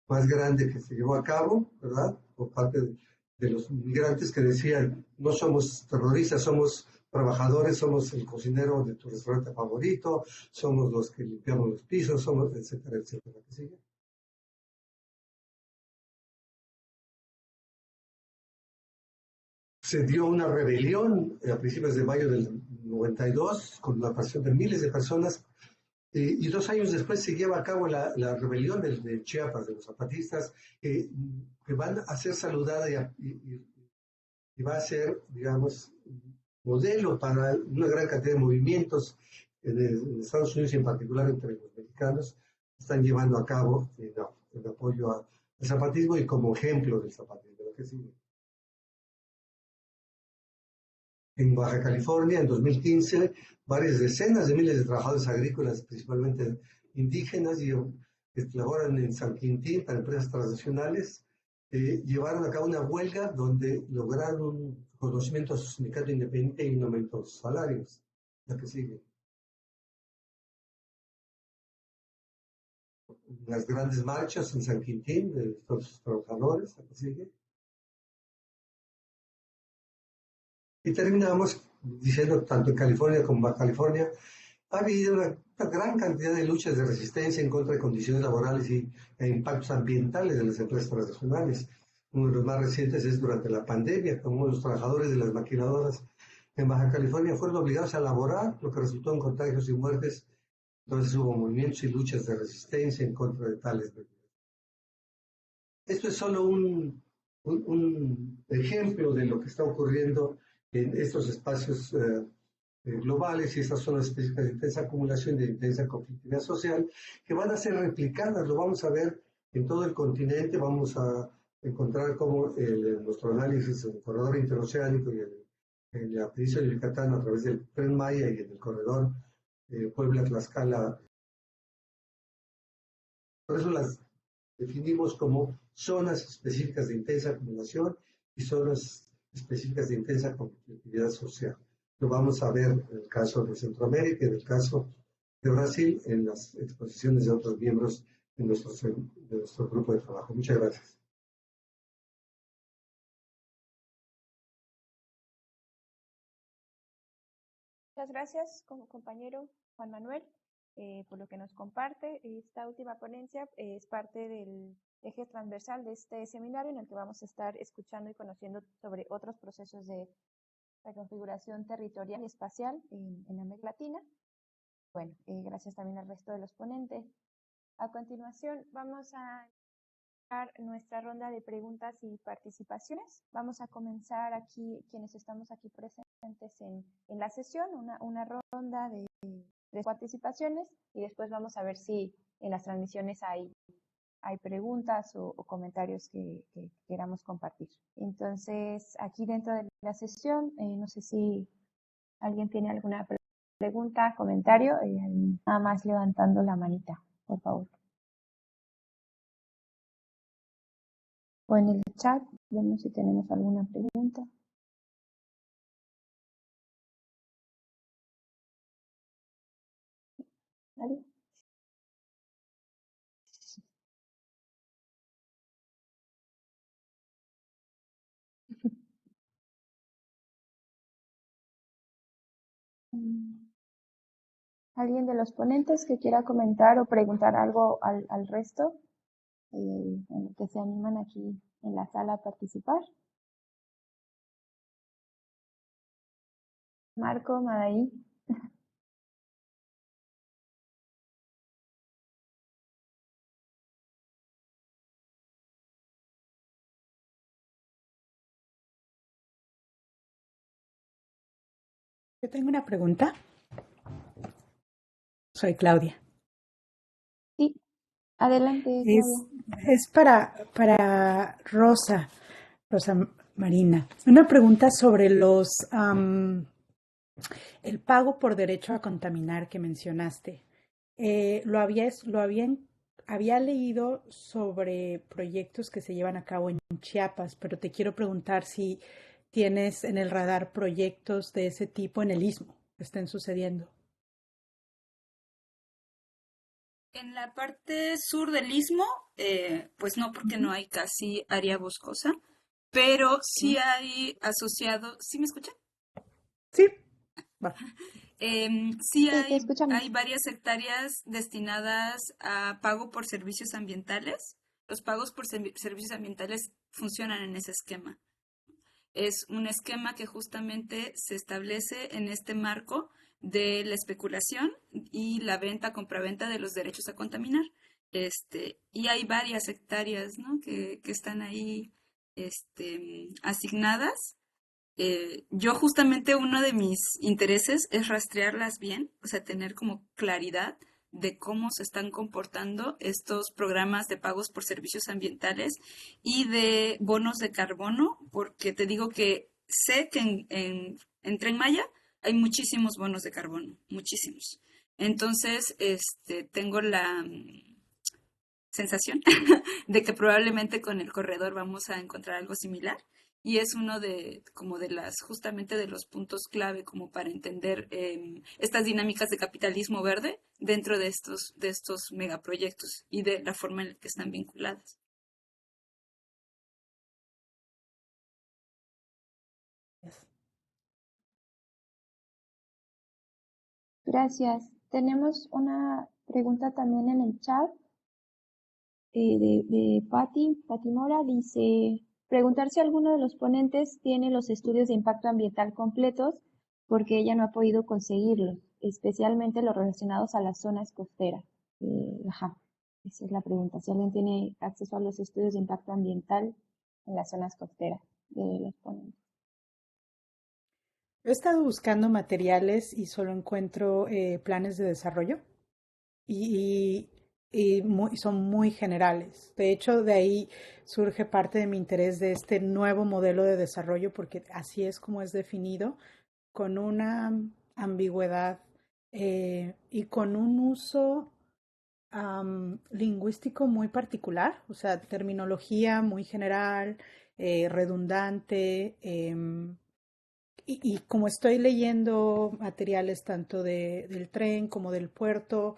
más grande que se llevó a cabo, ¿verdad? Por parte de los migrantes que decían, no somos terroristas, somos trabajadores, somos el cocinero de tu restaurante favorito, somos los que limpiamos los pisos, somos, etcétera, etcétera. ¿Qué sigue? se dio una rebelión a principios de mayo del 92 con la pasión de miles de personas y 2 años después se lleva a cabo la rebelión de Chiapas, de los zapatistas, que van a ser saludada y va a ser, digamos, modelo para una gran cantidad de movimientos en Estados Unidos y en particular entre los mexicanos, están llevando a cabo en apoyo al zapatismo y como ejemplo del zapatismo. Lo que sigue. En Baja California, en 2015, varias decenas de miles de trabajadores agrícolas, principalmente indígenas, que laboran en San Quintín para empresas transnacionales, llevaron a cabo una huelga donde lograron un reconocimiento a su sindicato independiente y un aumento de sus salarios. La que sigue. Las grandes marchas en San Quintín de todos los trabajadores. La que sigue. Y terminamos diciendo, tanto en California como en Baja California, ha habido una gran cantidad de luchas de resistencia en contra de condiciones laborales e impactos ambientales de las empresas transnacionales. Uno de los más recientes es durante la pandemia, como los trabajadores de las maquiladoras en Baja California fueron obligados a laborar, lo que resultó en contagios y muertes. Entonces hubo movimientos y luchas de resistencia en contra de tales medidas. Esto es solo un ejemplo de lo que está ocurriendo en estos espacios globales, y estas son las específicas de intensa acumulación y de intensa conflictividad social, que van a ser replicadas. Lo vamos a ver en todo el continente. Vamos a encontrar cómo nuestro análisis en el corredor interoceánico y en la península de Yucatán a través del Tren Maya y en el corredor Puebla-Tlaxcala. Por eso las definimos como zonas específicas de intensa acumulación y zonas específicas de intensa conflictividad social. Lo vamos a ver en el caso de Centroamérica y en el caso de Brasil en las exposiciones de otros miembros de nuestro grupo de trabajo. Muchas gracias. Muchas gracias, como compañero Juan Manuel, por lo que nos comparte. Esta última ponencia es parte del eje transversal de este seminario en el que vamos a estar escuchando y conociendo sobre otros procesos de reconfiguración territorial y espacial en América Latina. Bueno, gracias también al resto de los ponentes. A continuación vamos a dar nuestra ronda de preguntas y participaciones. Vamos a comenzar aquí, quienes estamos aquí presentes en la sesión, una ronda de 3 participaciones y después vamos a ver si en las transmisiones hay preguntas o comentarios que queramos compartir. Entonces, aquí dentro de la sesión, no sé si alguien tiene alguna pregunta, comentario, nada más levantando la manita, por favor. O en el chat, vemos si tenemos alguna pregunta. ¿Nadie? ¿Alguien de los ponentes que quiera comentar o preguntar algo al resto? En el que se animan aquí en la sala a participar. Marco, Madaí. Yo tengo una pregunta. Soy Claudia. Sí, adelante, Claudia. Es para Rosa Marina. Una pregunta sobre el pago por derecho a contaminar que mencionaste. Había leído sobre proyectos que se llevan a cabo en Chiapas, pero te quiero preguntar si tienes en el radar proyectos de ese tipo en el Istmo que estén sucediendo. En la parte sur del Istmo, pues no, porque no hay casi área boscosa, pero sí hay asociado. ¿Sí me escuchan? Sí. Va. Sí te escuchamos. hay varias hectáreas destinadas a pago por servicios ambientales. Los pagos por servicios ambientales funcionan en ese esquema. es un esquema que justamente se establece en este marco de la especulación y la venta, compraventa de los derechos a contaminar. Y hay varias hectáreas, ¿no? que están ahí asignadas. Yo justamente uno de mis intereses es rastrearlas bien, o sea, tener como claridad de cómo se están comportando estos programas de pagos por servicios ambientales y de bonos de carbono, porque te digo que sé que en Tren Maya hay muchísimos bonos de carbono, muchísimos. Entonces, tengo la sensación de que probablemente con el corredor vamos a encontrar algo similar. Y es uno de, como de las, justamente de los puntos clave como para entender estas dinámicas de capitalismo verde dentro de estos megaproyectos y de la forma en la que están vinculadas. Gracias. Tenemos una pregunta también en el chat de Patti Mora. Dice, preguntar si alguno de los ponentes tiene los estudios de impacto ambiental completos porque ella no ha podido conseguirlos, especialmente los relacionados a las zonas costeras. Ajá, esa es la pregunta. Si alguien tiene acceso a los estudios de impacto ambiental en las zonas costeras de los ponentes. He estado buscando materiales y solo encuentro planes de desarrollo y, son muy generales. De hecho, de ahí surge parte de mi interés de este nuevo modelo de desarrollo, porque así es como es definido, con una ambigüedad y con un uso lingüístico muy particular, o sea, terminología muy general, redundante. Y como estoy leyendo materiales tanto del tren como del puerto,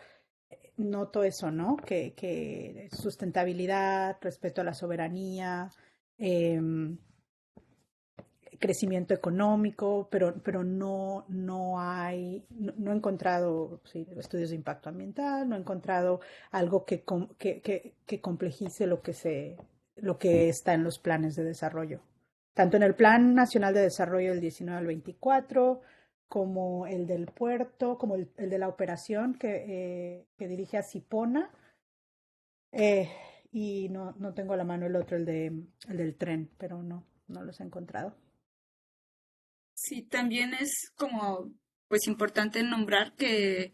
noto eso, ¿no? Que sustentabilidad, respeto a la soberanía, em, crecimiento económico, pero no hay, no he encontrado sí, estudios de impacto ambiental, no he encontrado algo que complejice lo que está en los planes de desarrollo. Tanto en el Plan Nacional de Desarrollo del 19 al 24, como el del puerto, como el de la operación que dirige a Cipona, eh, y no tengo a la mano el otro, el del tren, pero no los he encontrado. Sí, también es como, pues, importante nombrar que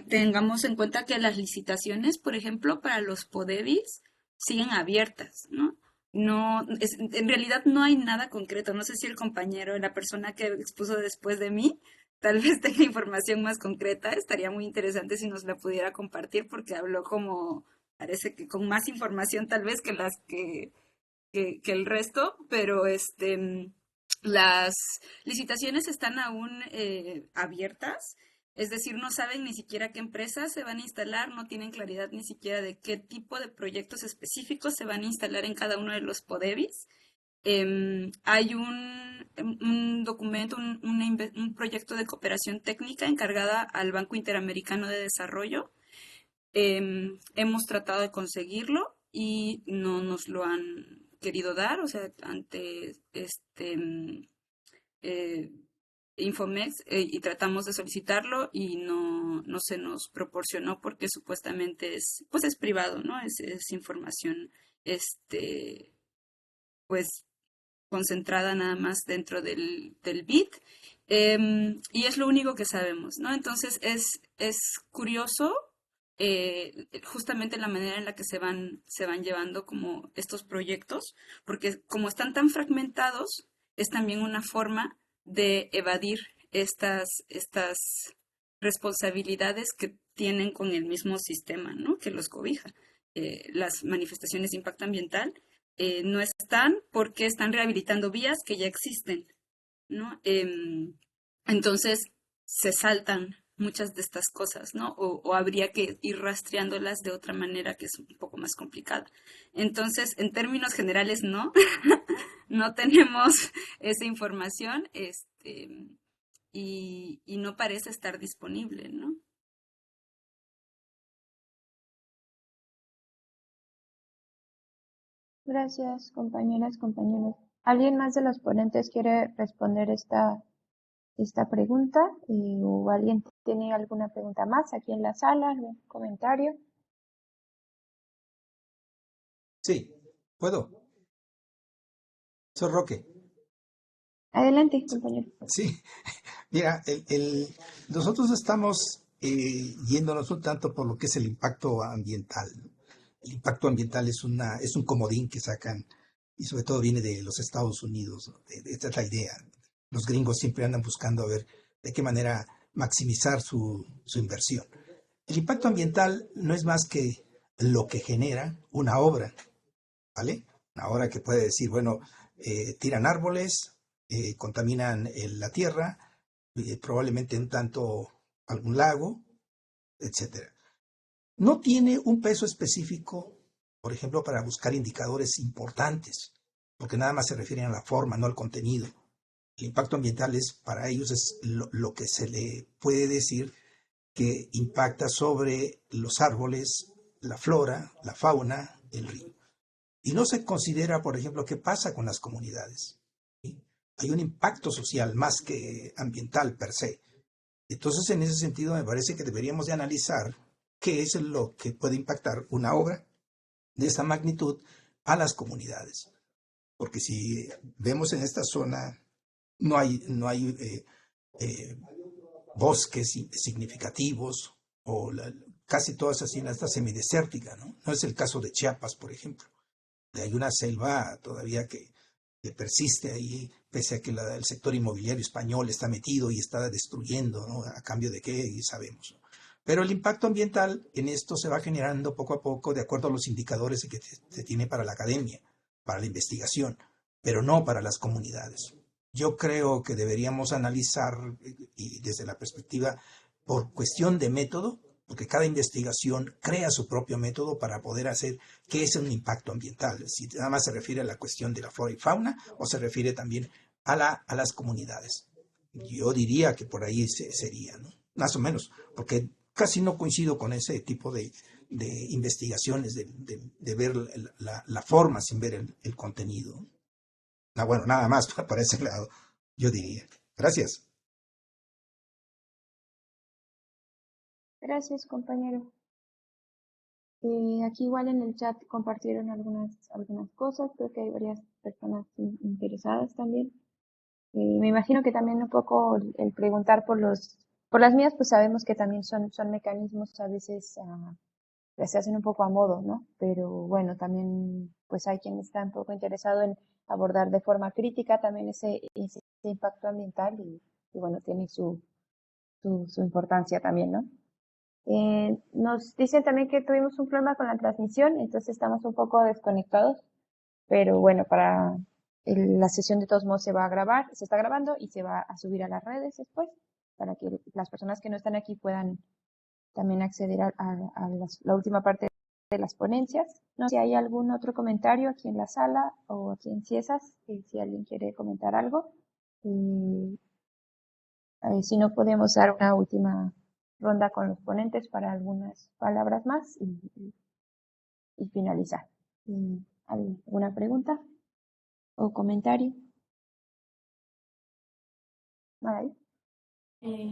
tengamos en cuenta que las licitaciones, por ejemplo, para los PODEVIS siguen abiertas, ¿no? No, en realidad no hay nada concreto. No sé si el compañero, la persona que expuso después de mí, tal vez tenga información más concreta. Estaría muy interesante si nos la pudiera compartir porque habló como, parece que con más información tal vez que las que el resto, pero las licitaciones están aún abiertas, es decir, no saben ni siquiera qué empresas se van a instalar, no tienen claridad ni siquiera de qué tipo de proyectos específicos se van a instalar en cada uno de los PODEVIS. Hay un documento, un proyecto de cooperación técnica encargada al Banco Interamericano de Desarrollo. Hemos tratado de conseguirlo y no nos lo han querido dar, o sea, ante eh, Infomex, y tratamos de solicitarlo y no se nos proporcionó porque supuestamente pues es privado, ¿no? Es información, pues concentrada nada más dentro del BID. Y es lo único que sabemos, ¿no? Entonces es curioso justamente la manera en la que se van llevando como estos proyectos, porque como están tan fragmentados, es también una forma de evadir estas responsabilidades que tienen con el mismo sistema, ¿no? Que los cobija. Las manifestaciones de impacto ambiental no están porque están rehabilitando vías que ya existen, ¿no? Entonces se saltan muchas de estas cosas, ¿no? O habría que ir rastreándolas de otra manera que es un poco más complicada. Entonces, en términos generales, no, no tenemos esa información, y no parece estar disponible, ¿no? Gracias, compañeras, compañeros. ¿Alguien más de los ponentes quiere responder esta pregunta? ¿O alguien tiene alguna pregunta más aquí en la sala, algún comentario? Sí, puedo. Soy Roque. Adelante, compañero. Sí, mira, nosotros estamos yéndonos un tanto por lo que es el impacto ambiental. El impacto ambiental es un comodín que sacan y sobre todo viene de los Estados Unidos, ¿no? Esta es la idea. Los gringos siempre andan buscando a ver de qué manera maximizar su inversión. El impacto ambiental no es más que lo que genera una obra, ¿vale? Una obra que puede decir, bueno, tiran árboles, contaminan la tierra, probablemente un tanto algún lago, etcétera. No tiene un peso específico, por ejemplo, para buscar indicadores importantes, porque nada más se refieren a la forma, no al contenido. El impacto ambiental para ellos es lo que se le puede decir que impacta sobre los árboles, la flora, la fauna, el río. Y no se considera, por ejemplo, qué pasa con las comunidades. ¿Sí? Hay un impacto social más que ambiental per se. Entonces, en ese sentido, me parece que deberíamos de analizar qué es lo que puede impactar una obra de esa magnitud a las comunidades. Porque si vemos en esta zona, no hay bosques significativos o casi todas así en esta semidesértica, ¿no? No es el caso de Chiapas, por ejemplo. Hay una selva todavía que persiste ahí, pese a que el sector inmobiliario español está metido y está destruyendo, ¿no? ¿A cambio de qué? Y sabemos, ¿no? Pero el impacto ambiental en esto se va generando poco a poco de acuerdo a los indicadores que se tiene para la academia, para la investigación, pero no para las comunidades. Yo creo que deberíamos analizar, y desde la perspectiva, por cuestión de método, porque cada investigación crea su propio método para poder hacer qué es un impacto ambiental. Si nada más se refiere a la cuestión de la flora y fauna o se refiere también a las comunidades. Yo diría que por ahí sería, ¿no? Más o menos, porque casi no coincido con ese tipo de investigaciones, de ver la forma sin ver el contenido. Bueno, nada más para ese lado, yo diría. Gracias. Gracias, compañero. Aquí igual en el chat compartieron algunas cosas, creo que hay varias personas interesadas también. Me imagino que también un poco el preguntar por las mías, pues sabemos que también son mecanismos a veces que se hacen un poco a modo, ¿no? Pero bueno, también pues hay quien está un poco interesado en abordar de forma crítica también ese impacto ambiental y bueno, tiene su importancia también, ¿no? Nos dicen también que tuvimos un problema con la transmisión, entonces estamos un poco desconectados, pero bueno, para la sesión de todos modos se va a grabar, se está grabando y se va a subir a las redes después, para que las personas que no están aquí puedan también acceder a la última parte de las ponencias. No sé si hay algún otro comentario aquí en la sala o aquí en CIESAS, si alguien quiere comentar algo. Si no, podemos dar una última ronda con los ponentes para algunas palabras más y finalizar. ¿Alguna pregunta o comentario? Maray.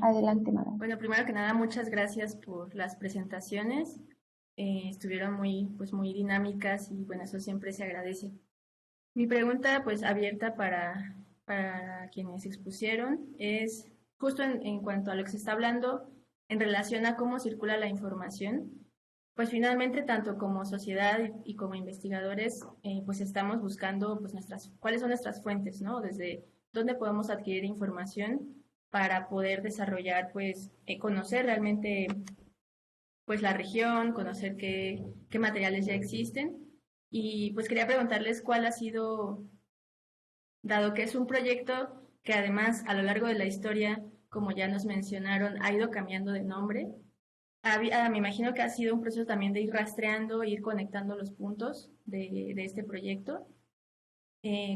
Adelante, Maray. Bueno, primero que nada, muchas gracias por las presentaciones. Estuvieron muy dinámicas y bueno, eso siempre se agradece. Mi pregunta, pues abierta para quienes expusieron, es justo en cuanto a lo que se está hablando en relación a cómo circula la información. Pues finalmente, tanto como sociedad y como investigadores, pues estamos buscando pues cuáles son nuestras fuentes, ¿no? Desde dónde podemos adquirir información para poder desarrollar, pues, conocer realmente pues la región, conocer qué materiales ya existen. Y pues quería preguntarles cuál ha sido, dado que es un proyecto que además a lo largo de la historia, como ya nos mencionaron, ha ido cambiando de nombre. Me imagino que ha sido un proceso también de ir rastreando, ir conectando los puntos de este proyecto.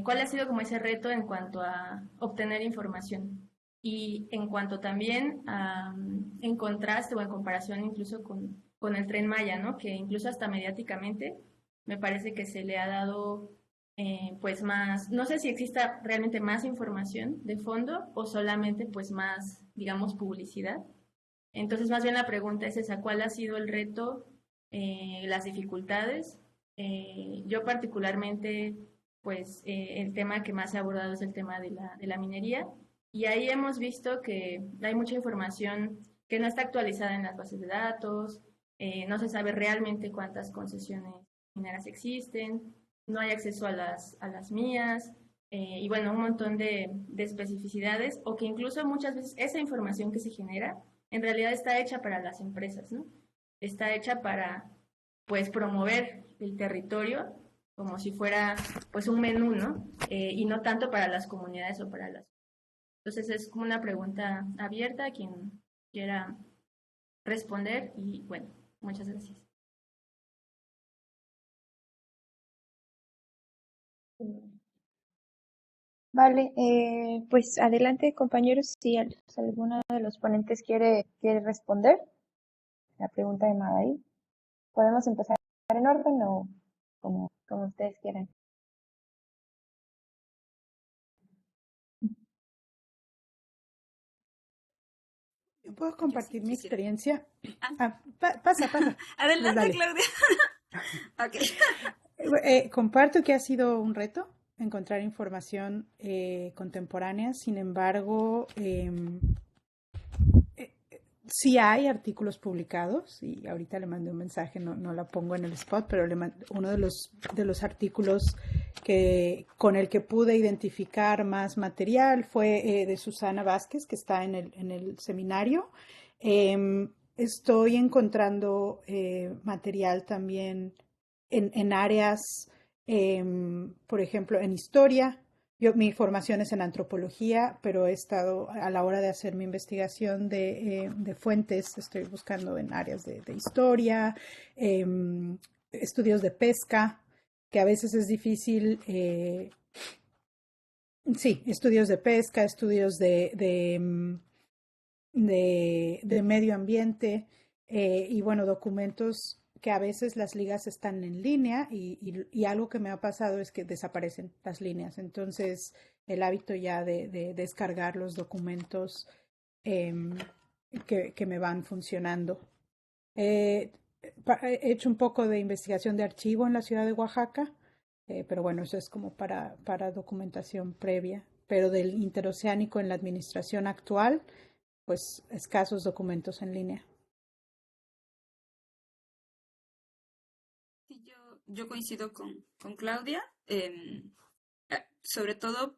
¿Cuál ha sido como ese reto en cuanto a obtener información? Y en cuanto también en contraste o en comparación incluso con el Tren Maya, ¿no? Que incluso hasta mediáticamente me parece que se le ha dado pues más, no sé si exista realmente más información de fondo o solamente pues más, digamos, publicidad. Entonces, más bien la pregunta es esa, ¿cuál ha sido el reto, las dificultades? Yo particularmente, pues el tema que más se ha abordado es el tema de la minería y ahí hemos visto que hay mucha información que no está actualizada en las bases de datos, no se sabe realmente cuántas concesiones mineras existen, no hay acceso a las mías, y bueno, un montón de especificidades o que incluso muchas veces esa información que se genera en realidad está hecha para las empresas, ¿no? Está hecha para, pues, promover el territorio como si fuera, pues, un menú, ¿no? Y no tanto para las comunidades o para las... Entonces es como una pregunta abierta a quien quiera responder y bueno, muchas gracias. Vale, pues adelante compañeros, si alguno de los ponentes quiere responder la pregunta de Madai. ¿Podemos empezar en orden o como ustedes quieran? Yo puedo Yo sí compartir mi quisiera. experiencia. Ah, Pasa. Pues adelante, dale. Claudia. Ok. Comparto que ha sido un reto encontrar información contemporánea. Sin embargo, sí hay artículos publicados y ahorita le mandé un mensaje, no la pongo en el spot, pero uno de los artículos con el que pude identificar más material fue de Susana Vázquez, que está en el seminario. Estoy encontrando material también en áreas, por ejemplo, en historia. Mi formación es en antropología, pero he estado a la hora de hacer mi investigación de fuentes, estoy buscando en áreas de historia, estudios de pesca, que a veces es difícil, sí, estudios de pesca, estudios de medio ambiente y bueno, documentos que a veces las ligas están en línea y algo que me ha pasado es que desaparecen las líneas. Entonces, el hábito ya de descargar los documentos que me van funcionando. He hecho un poco de investigación de archivo en la ciudad de Oaxaca, pero bueno, eso es como para documentación previa. Pero del interoceánico en la administración actual, pues escasos documentos en línea. Sí, yo coincido con Claudia, sobre todo,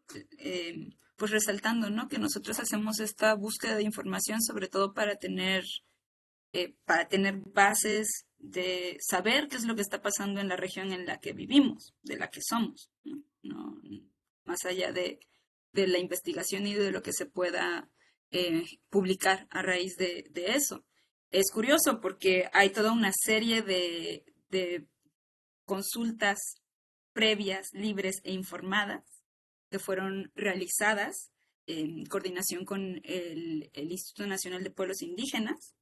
pues resaltando, ¿no? Que nosotros hacemos esta búsqueda de información, sobre todo para tener bases de saber qué es lo que está pasando en la región en la que vivimos, de la que somos, ¿no? No, más allá de la investigación y de lo que se pueda publicar a raíz de eso. Es curioso porque hay toda una serie de consultas previas, libres e informadas que fueron realizadas en coordinación con el Instituto Nacional de Pueblos Indígenas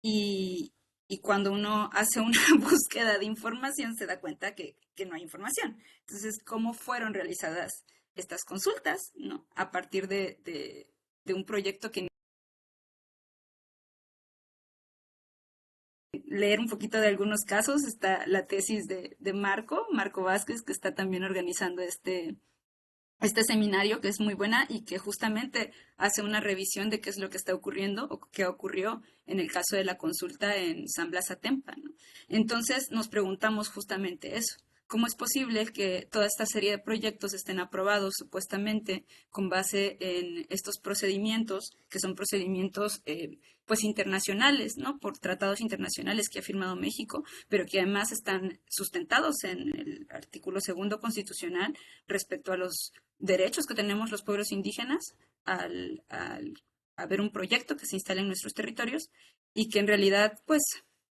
y cuando uno hace una búsqueda de información se da cuenta que no hay información. Entonces, ¿cómo fueron realizadas estas consultas? ¿No? A partir de un proyecto que leer un poquito de algunos casos, está la tesis de Marco Vázquez, que está también organizando este seminario, que es muy buena y que justamente hace una revisión de qué es lo que está ocurriendo o qué ocurrió en el caso de la consulta en San Blas Atempa, ¿no? Entonces nos preguntamos justamente eso. ¿Cómo es posible que toda esta serie de proyectos estén aprobados supuestamente con base en estos procedimientos, que son procedimientos pues internacionales, ¿no? Por tratados internacionales que ha firmado México, pero que además están sustentados en el artículo 2 constitucional respecto a los derechos que tenemos los pueblos indígenas al haber un proyecto que se instala en nuestros territorios y que en realidad pues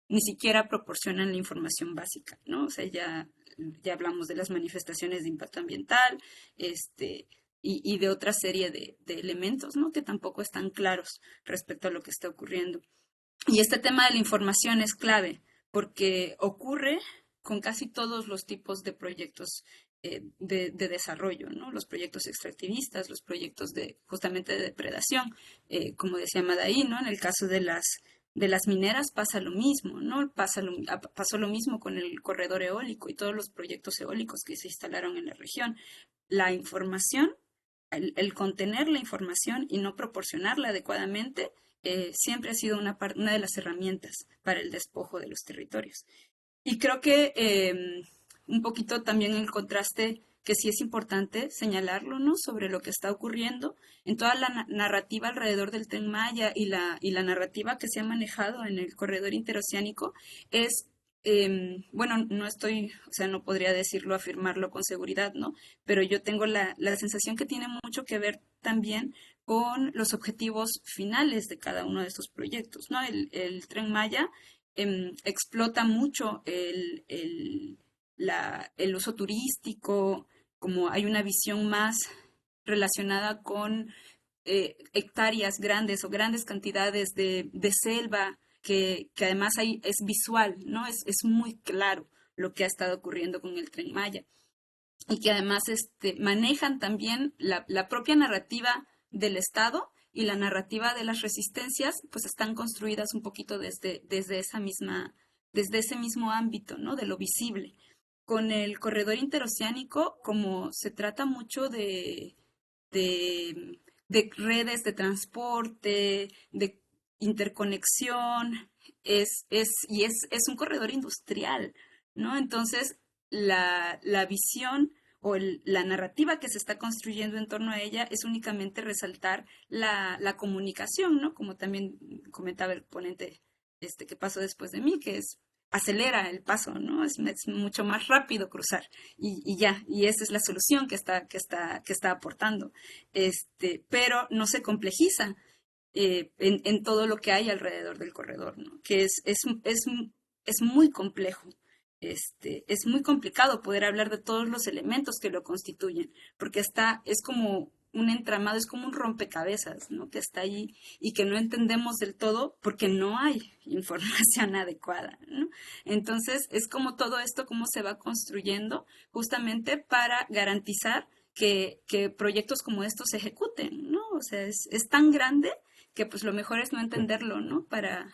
ni siquiera proporcionan la información básica, ¿no? O sea, ya hablamos de las manifestaciones de impacto ambiental, y de otra serie de elementos, ¿no? Que tampoco están claros respecto a lo que está ocurriendo. Y este tema de la información es clave porque ocurre con casi todos los tipos de proyectos de desarrollo, ¿no? Los proyectos extractivistas, los proyectos justamente de depredación, como decía Madaí, ¿no? En el caso de las mineras pasa lo mismo, ¿no? Pasó lo mismo con el corredor eólico y todos los proyectos eólicos que se instalaron en la región. La información, el contener la información y no proporcionarla adecuadamente, siempre ha sido una de las herramientas para el despojo de los territorios. Y creo que un poquito también el contraste que sí es importante señalarlo, ¿no? Sobre lo que está ocurriendo en toda la narrativa alrededor del Tren Maya y la narrativa que se ha manejado en el corredor interoceánico es, bueno, no estoy, o sea, no podría decirlo, afirmarlo con seguridad, ¿no? Pero yo tengo la sensación que tiene mucho que ver también con los objetivos finales de cada uno de estos proyectos, ¿no? El Tren Maya explota mucho el uso turístico, como hay una visión más relacionada con hectáreas grandes o grandes cantidades de selva, que además es visual, ¿no? Es muy claro lo que ha estado ocurriendo con el Tren Maya. Y que además manejan también la propia narrativa del Estado y la narrativa de las resistencias, pues están construidas un poquito desde ese mismo ámbito, ¿no? De lo visible. Con el corredor interoceánico, como se trata mucho de redes de transporte, de interconexión, es un corredor industrial, ¿no? Entonces, la visión o la narrativa que se está construyendo en torno a ella es únicamente resaltar la comunicación, ¿no? Como también comentaba el ponente que pasó después de mí, que acelera el paso, ¿no? Es mucho más rápido cruzar y ya, y esa es la solución que está aportando. Pero no se complejiza en todo lo que hay alrededor del corredor, ¿no? Que es muy complejo. Es muy complicado poder hablar de todos los elementos que lo constituyen, porque es como un entramado, es como un rompecabezas, ¿no? Que está ahí y que no entendemos del todo porque no hay información adecuada, ¿no? Entonces, es como todo esto, cómo se va construyendo justamente para garantizar que proyectos como estos se ejecuten, ¿no? O sea, es tan grande que pues lo mejor es no entenderlo, ¿no? Para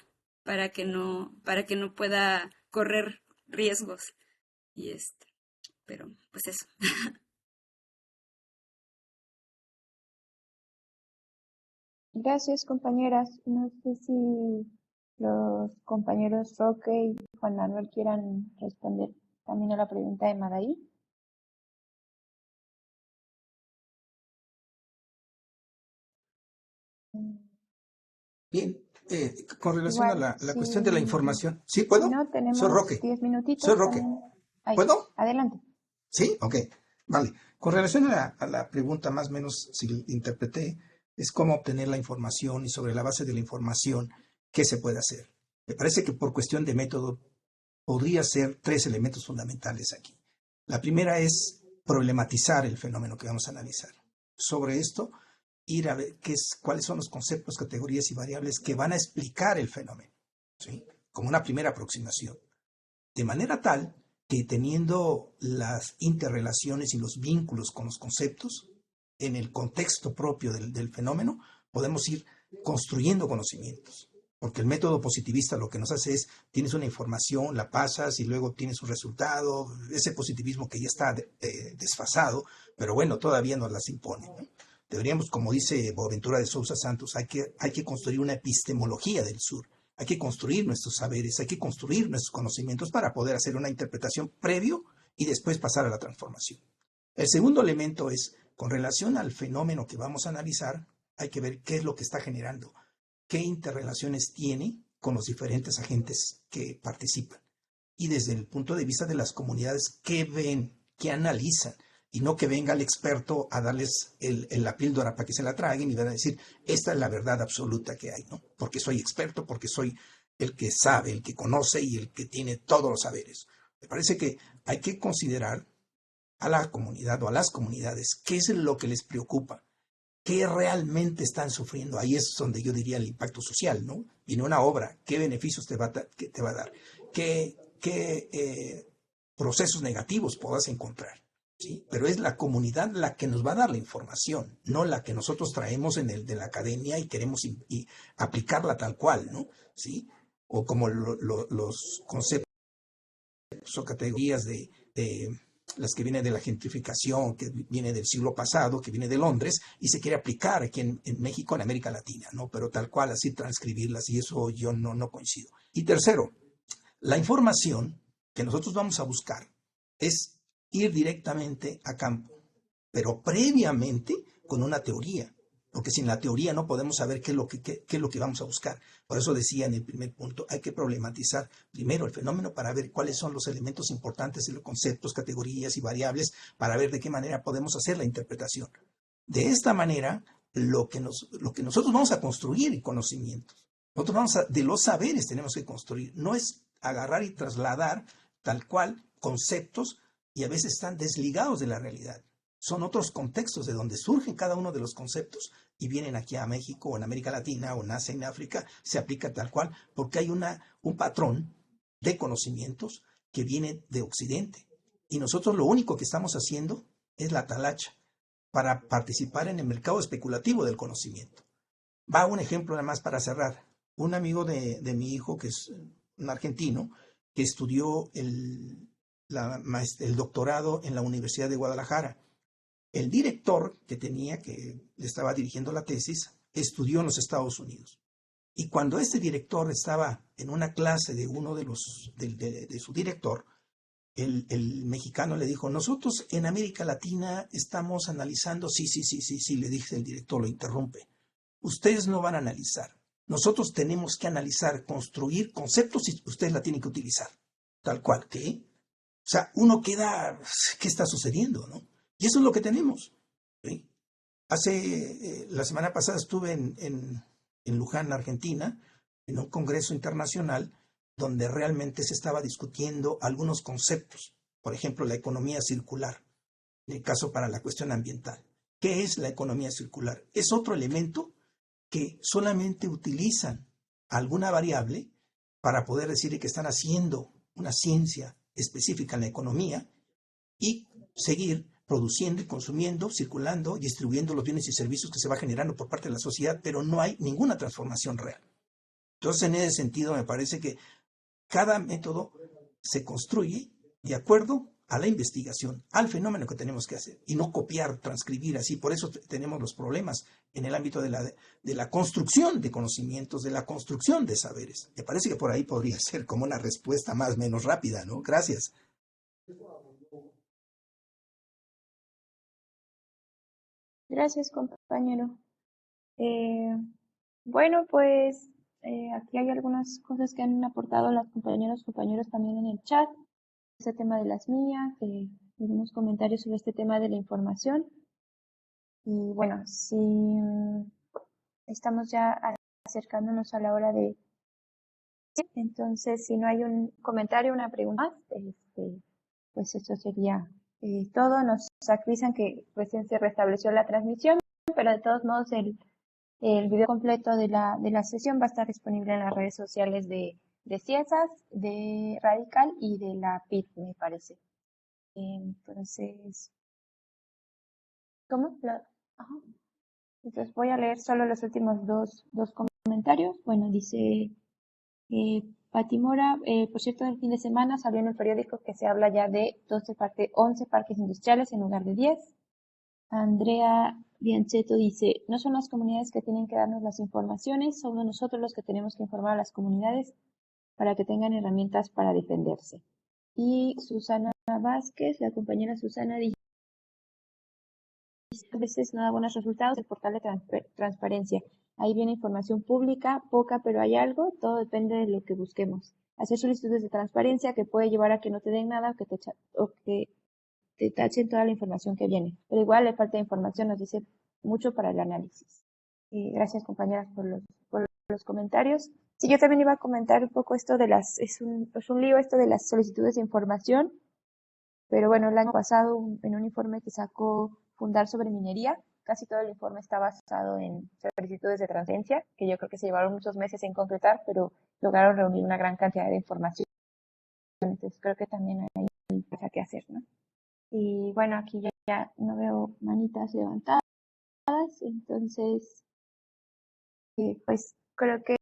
que no pueda correr riesgos y pero pues eso. Gracias, compañeras. No sé si los compañeros Roque y Juan Manuel quieran responder también a la pregunta de Madaí. Bien, con relación a Igual, la cuestión de la información. ¿Sí puedo? si no, Soy tenemos Roque. 10 minutitos. Soy Roque. También. Ahí, ¿Puedo? adelante. Sí, ok. Vale. Con relación a la pregunta, más o menos, si interpreté, es cómo obtener la información y sobre la base de la información, ¿qué se puede hacer? Me parece que por cuestión de método podría ser 3 elementos fundamentales aquí. La primera es problematizar el fenómeno que vamos a analizar. Sobre esto, ir a ver cuáles son los conceptos, categorías y variables que van a explicar el fenómeno, ¿sí? Como una primera aproximación. De manera tal que teniendo las interrelaciones y los vínculos con los conceptos, en el contexto propio del fenómeno, podemos ir construyendo conocimientos. Porque el método positivista lo que nos hace es, tienes una información, la pasas y luego tienes un resultado, ese positivismo que ya está desfasado, pero bueno, todavía nos las impone, ¿no? Deberíamos, como dice Boaventura de Sousa Santos, hay que construir una epistemología del sur. Hay que construir nuestros saberes, hay que construir nuestros conocimientos para poder hacer una interpretación previo y después pasar a la transformación. El segundo elemento es, con relación al fenómeno que vamos a analizar, hay que ver qué es lo que está generando, qué interrelaciones tiene con los diferentes agentes que participan. Y desde el punto de vista de las comunidades, qué ven, qué analizan, y no que venga el experto a darles la píldora para que se la traguen y van a decir, esta es la verdad absoluta que hay, ¿no? Porque soy experto, porque soy el que sabe, el que conoce y el que tiene todos los saberes. Me parece que hay que considerar a la comunidad o a las comunidades qué es lo que les preocupa, qué realmente están sufriendo. Ahí es donde yo diría el impacto social, ¿no? Y en una obra, qué beneficios te va a dar, qué procesos negativos puedas encontrar. ¿sí? Pero es la comunidad la que nos va a dar la información, no la que nosotros traemos en el de la academia y queremos y aplicarla tal cual, ¿no? ¿Sí? O como los conceptos o categorías de las que vienen de la gentrificación, que viene del siglo pasado, que viene de Londres, y se quiere aplicar aquí en México, en América Latina, ¿no? Pero tal cual, así transcribirlas, y eso yo no coincido. Y tercero, la información que nosotros vamos a buscar es ir directamente a campo, pero previamente con una teoría, porque sin la teoría no podemos saber qué es lo que vamos a buscar. Por eso decía en el primer punto, hay que problematizar primero el fenómeno para ver cuáles son los elementos importantes y los conceptos, categorías y variables, para ver de qué manera podemos hacer la interpretación. De esta manera, lo que nosotros vamos a construir en conocimientos, de los saberes tenemos que construir, no es agarrar y trasladar tal cual conceptos y a veces están desligados de la realidad. Son otros contextos de donde surgen cada uno de los conceptos y vienen aquí a México o en América Latina o nace en África, se aplica tal cual, porque hay un patrón de conocimientos que viene de Occidente. Y nosotros lo único que estamos haciendo es la talacha para participar en el mercado especulativo del conocimiento. Va un ejemplo nada más para cerrar. Un amigo de mi hijo, que es un argentino, que estudió el doctorado en la Universidad de Guadalajara. El director que le estaba dirigiendo la tesis, estudió en los Estados Unidos. Y cuando este director estaba en una clase de uno de su director, el mexicano le dijo, nosotros en América Latina estamos analizando, sí, le dice el director, lo interrumpe. Ustedes no van a analizar. Nosotros tenemos que analizar, construir conceptos y ustedes la tienen que utilizar. Tal cual, ¿qué? O sea, uno queda, ¿qué está sucediendo, no? Y eso es lo que tenemos, ¿sí? La semana pasada estuve en Luján, Argentina, en un congreso internacional donde realmente se estaba discutiendo algunos conceptos. Por ejemplo, la economía circular, en el caso para la cuestión ambiental. ¿Qué es la economía circular? Es otro elemento que solamente utilizan alguna variable para poder decir que están haciendo una ciencia específica en la economía y seguir produciendo y consumiendo, circulando y distribuyendo los bienes y servicios que se va generando por parte de la sociedad, pero no hay ninguna transformación real. Entonces, en ese sentido, me parece que cada método se construye de acuerdo a la investigación, al fenómeno que tenemos que hacer, y no copiar, transcribir así. Por eso tenemos los problemas en el ámbito de la construcción de conocimientos, de la construcción de saberes. Me parece que por ahí podría ser como una respuesta más o menos rápida, ¿no? Gracias. Gracias, compañero. Bueno, pues aquí hay algunas cosas que han aportado las compañeros también en el chat. Ese tema de las mías, algunos comentarios sobre este tema de la información. Y bueno, si estamos ya acercándonos a la hora de... Entonces, si no hay un comentario, una pregunta más, pues eso sería todo. Nos avisan que recién se restableció la transmisión, pero de todos modos el video completo de la sesión va a estar disponible en las redes sociales de Ciesas, de Radical y de la PIT, me parece. Entonces, ¿cómo? Ajá. Entonces voy a leer solo los últimos dos comentarios. Bueno, dice Pati Mora, por cierto, el fin de semana salió en el periódico que se habla ya de 11 parques industriales en lugar de 10. Andrea Bianchetto dice, no son las comunidades que tienen que darnos las informaciones, somos nosotros los que tenemos que informar a las comunidades para que tengan herramientas para defenderse. Y Susana Vázquez, la compañera Susana, dice, a veces no da buenos resultados el portal de transparencia. Ahí viene información pública, poca, pero hay algo, todo depende de lo que busquemos. Hacer solicitudes de transparencia que puede llevar a que no te den nada o que te tachen toda la información que viene. Pero igual le falta información, nos dice mucho para el análisis. Gracias, compañeras, por los comentarios. Sí, yo también iba a comentar un poco esto de es un lío esto de las solicitudes de información, pero bueno, el año pasado en un informe que sacó Fundar sobre minería, casi todo el informe está basado en solicitudes de transferencia, que yo creo que se llevaron muchos meses en concretar, pero lograron reunir una gran cantidad de información. Entonces creo que también hay cosas que hacer, ¿no? Y bueno, aquí ya no veo manitas levantadas, entonces pues creo que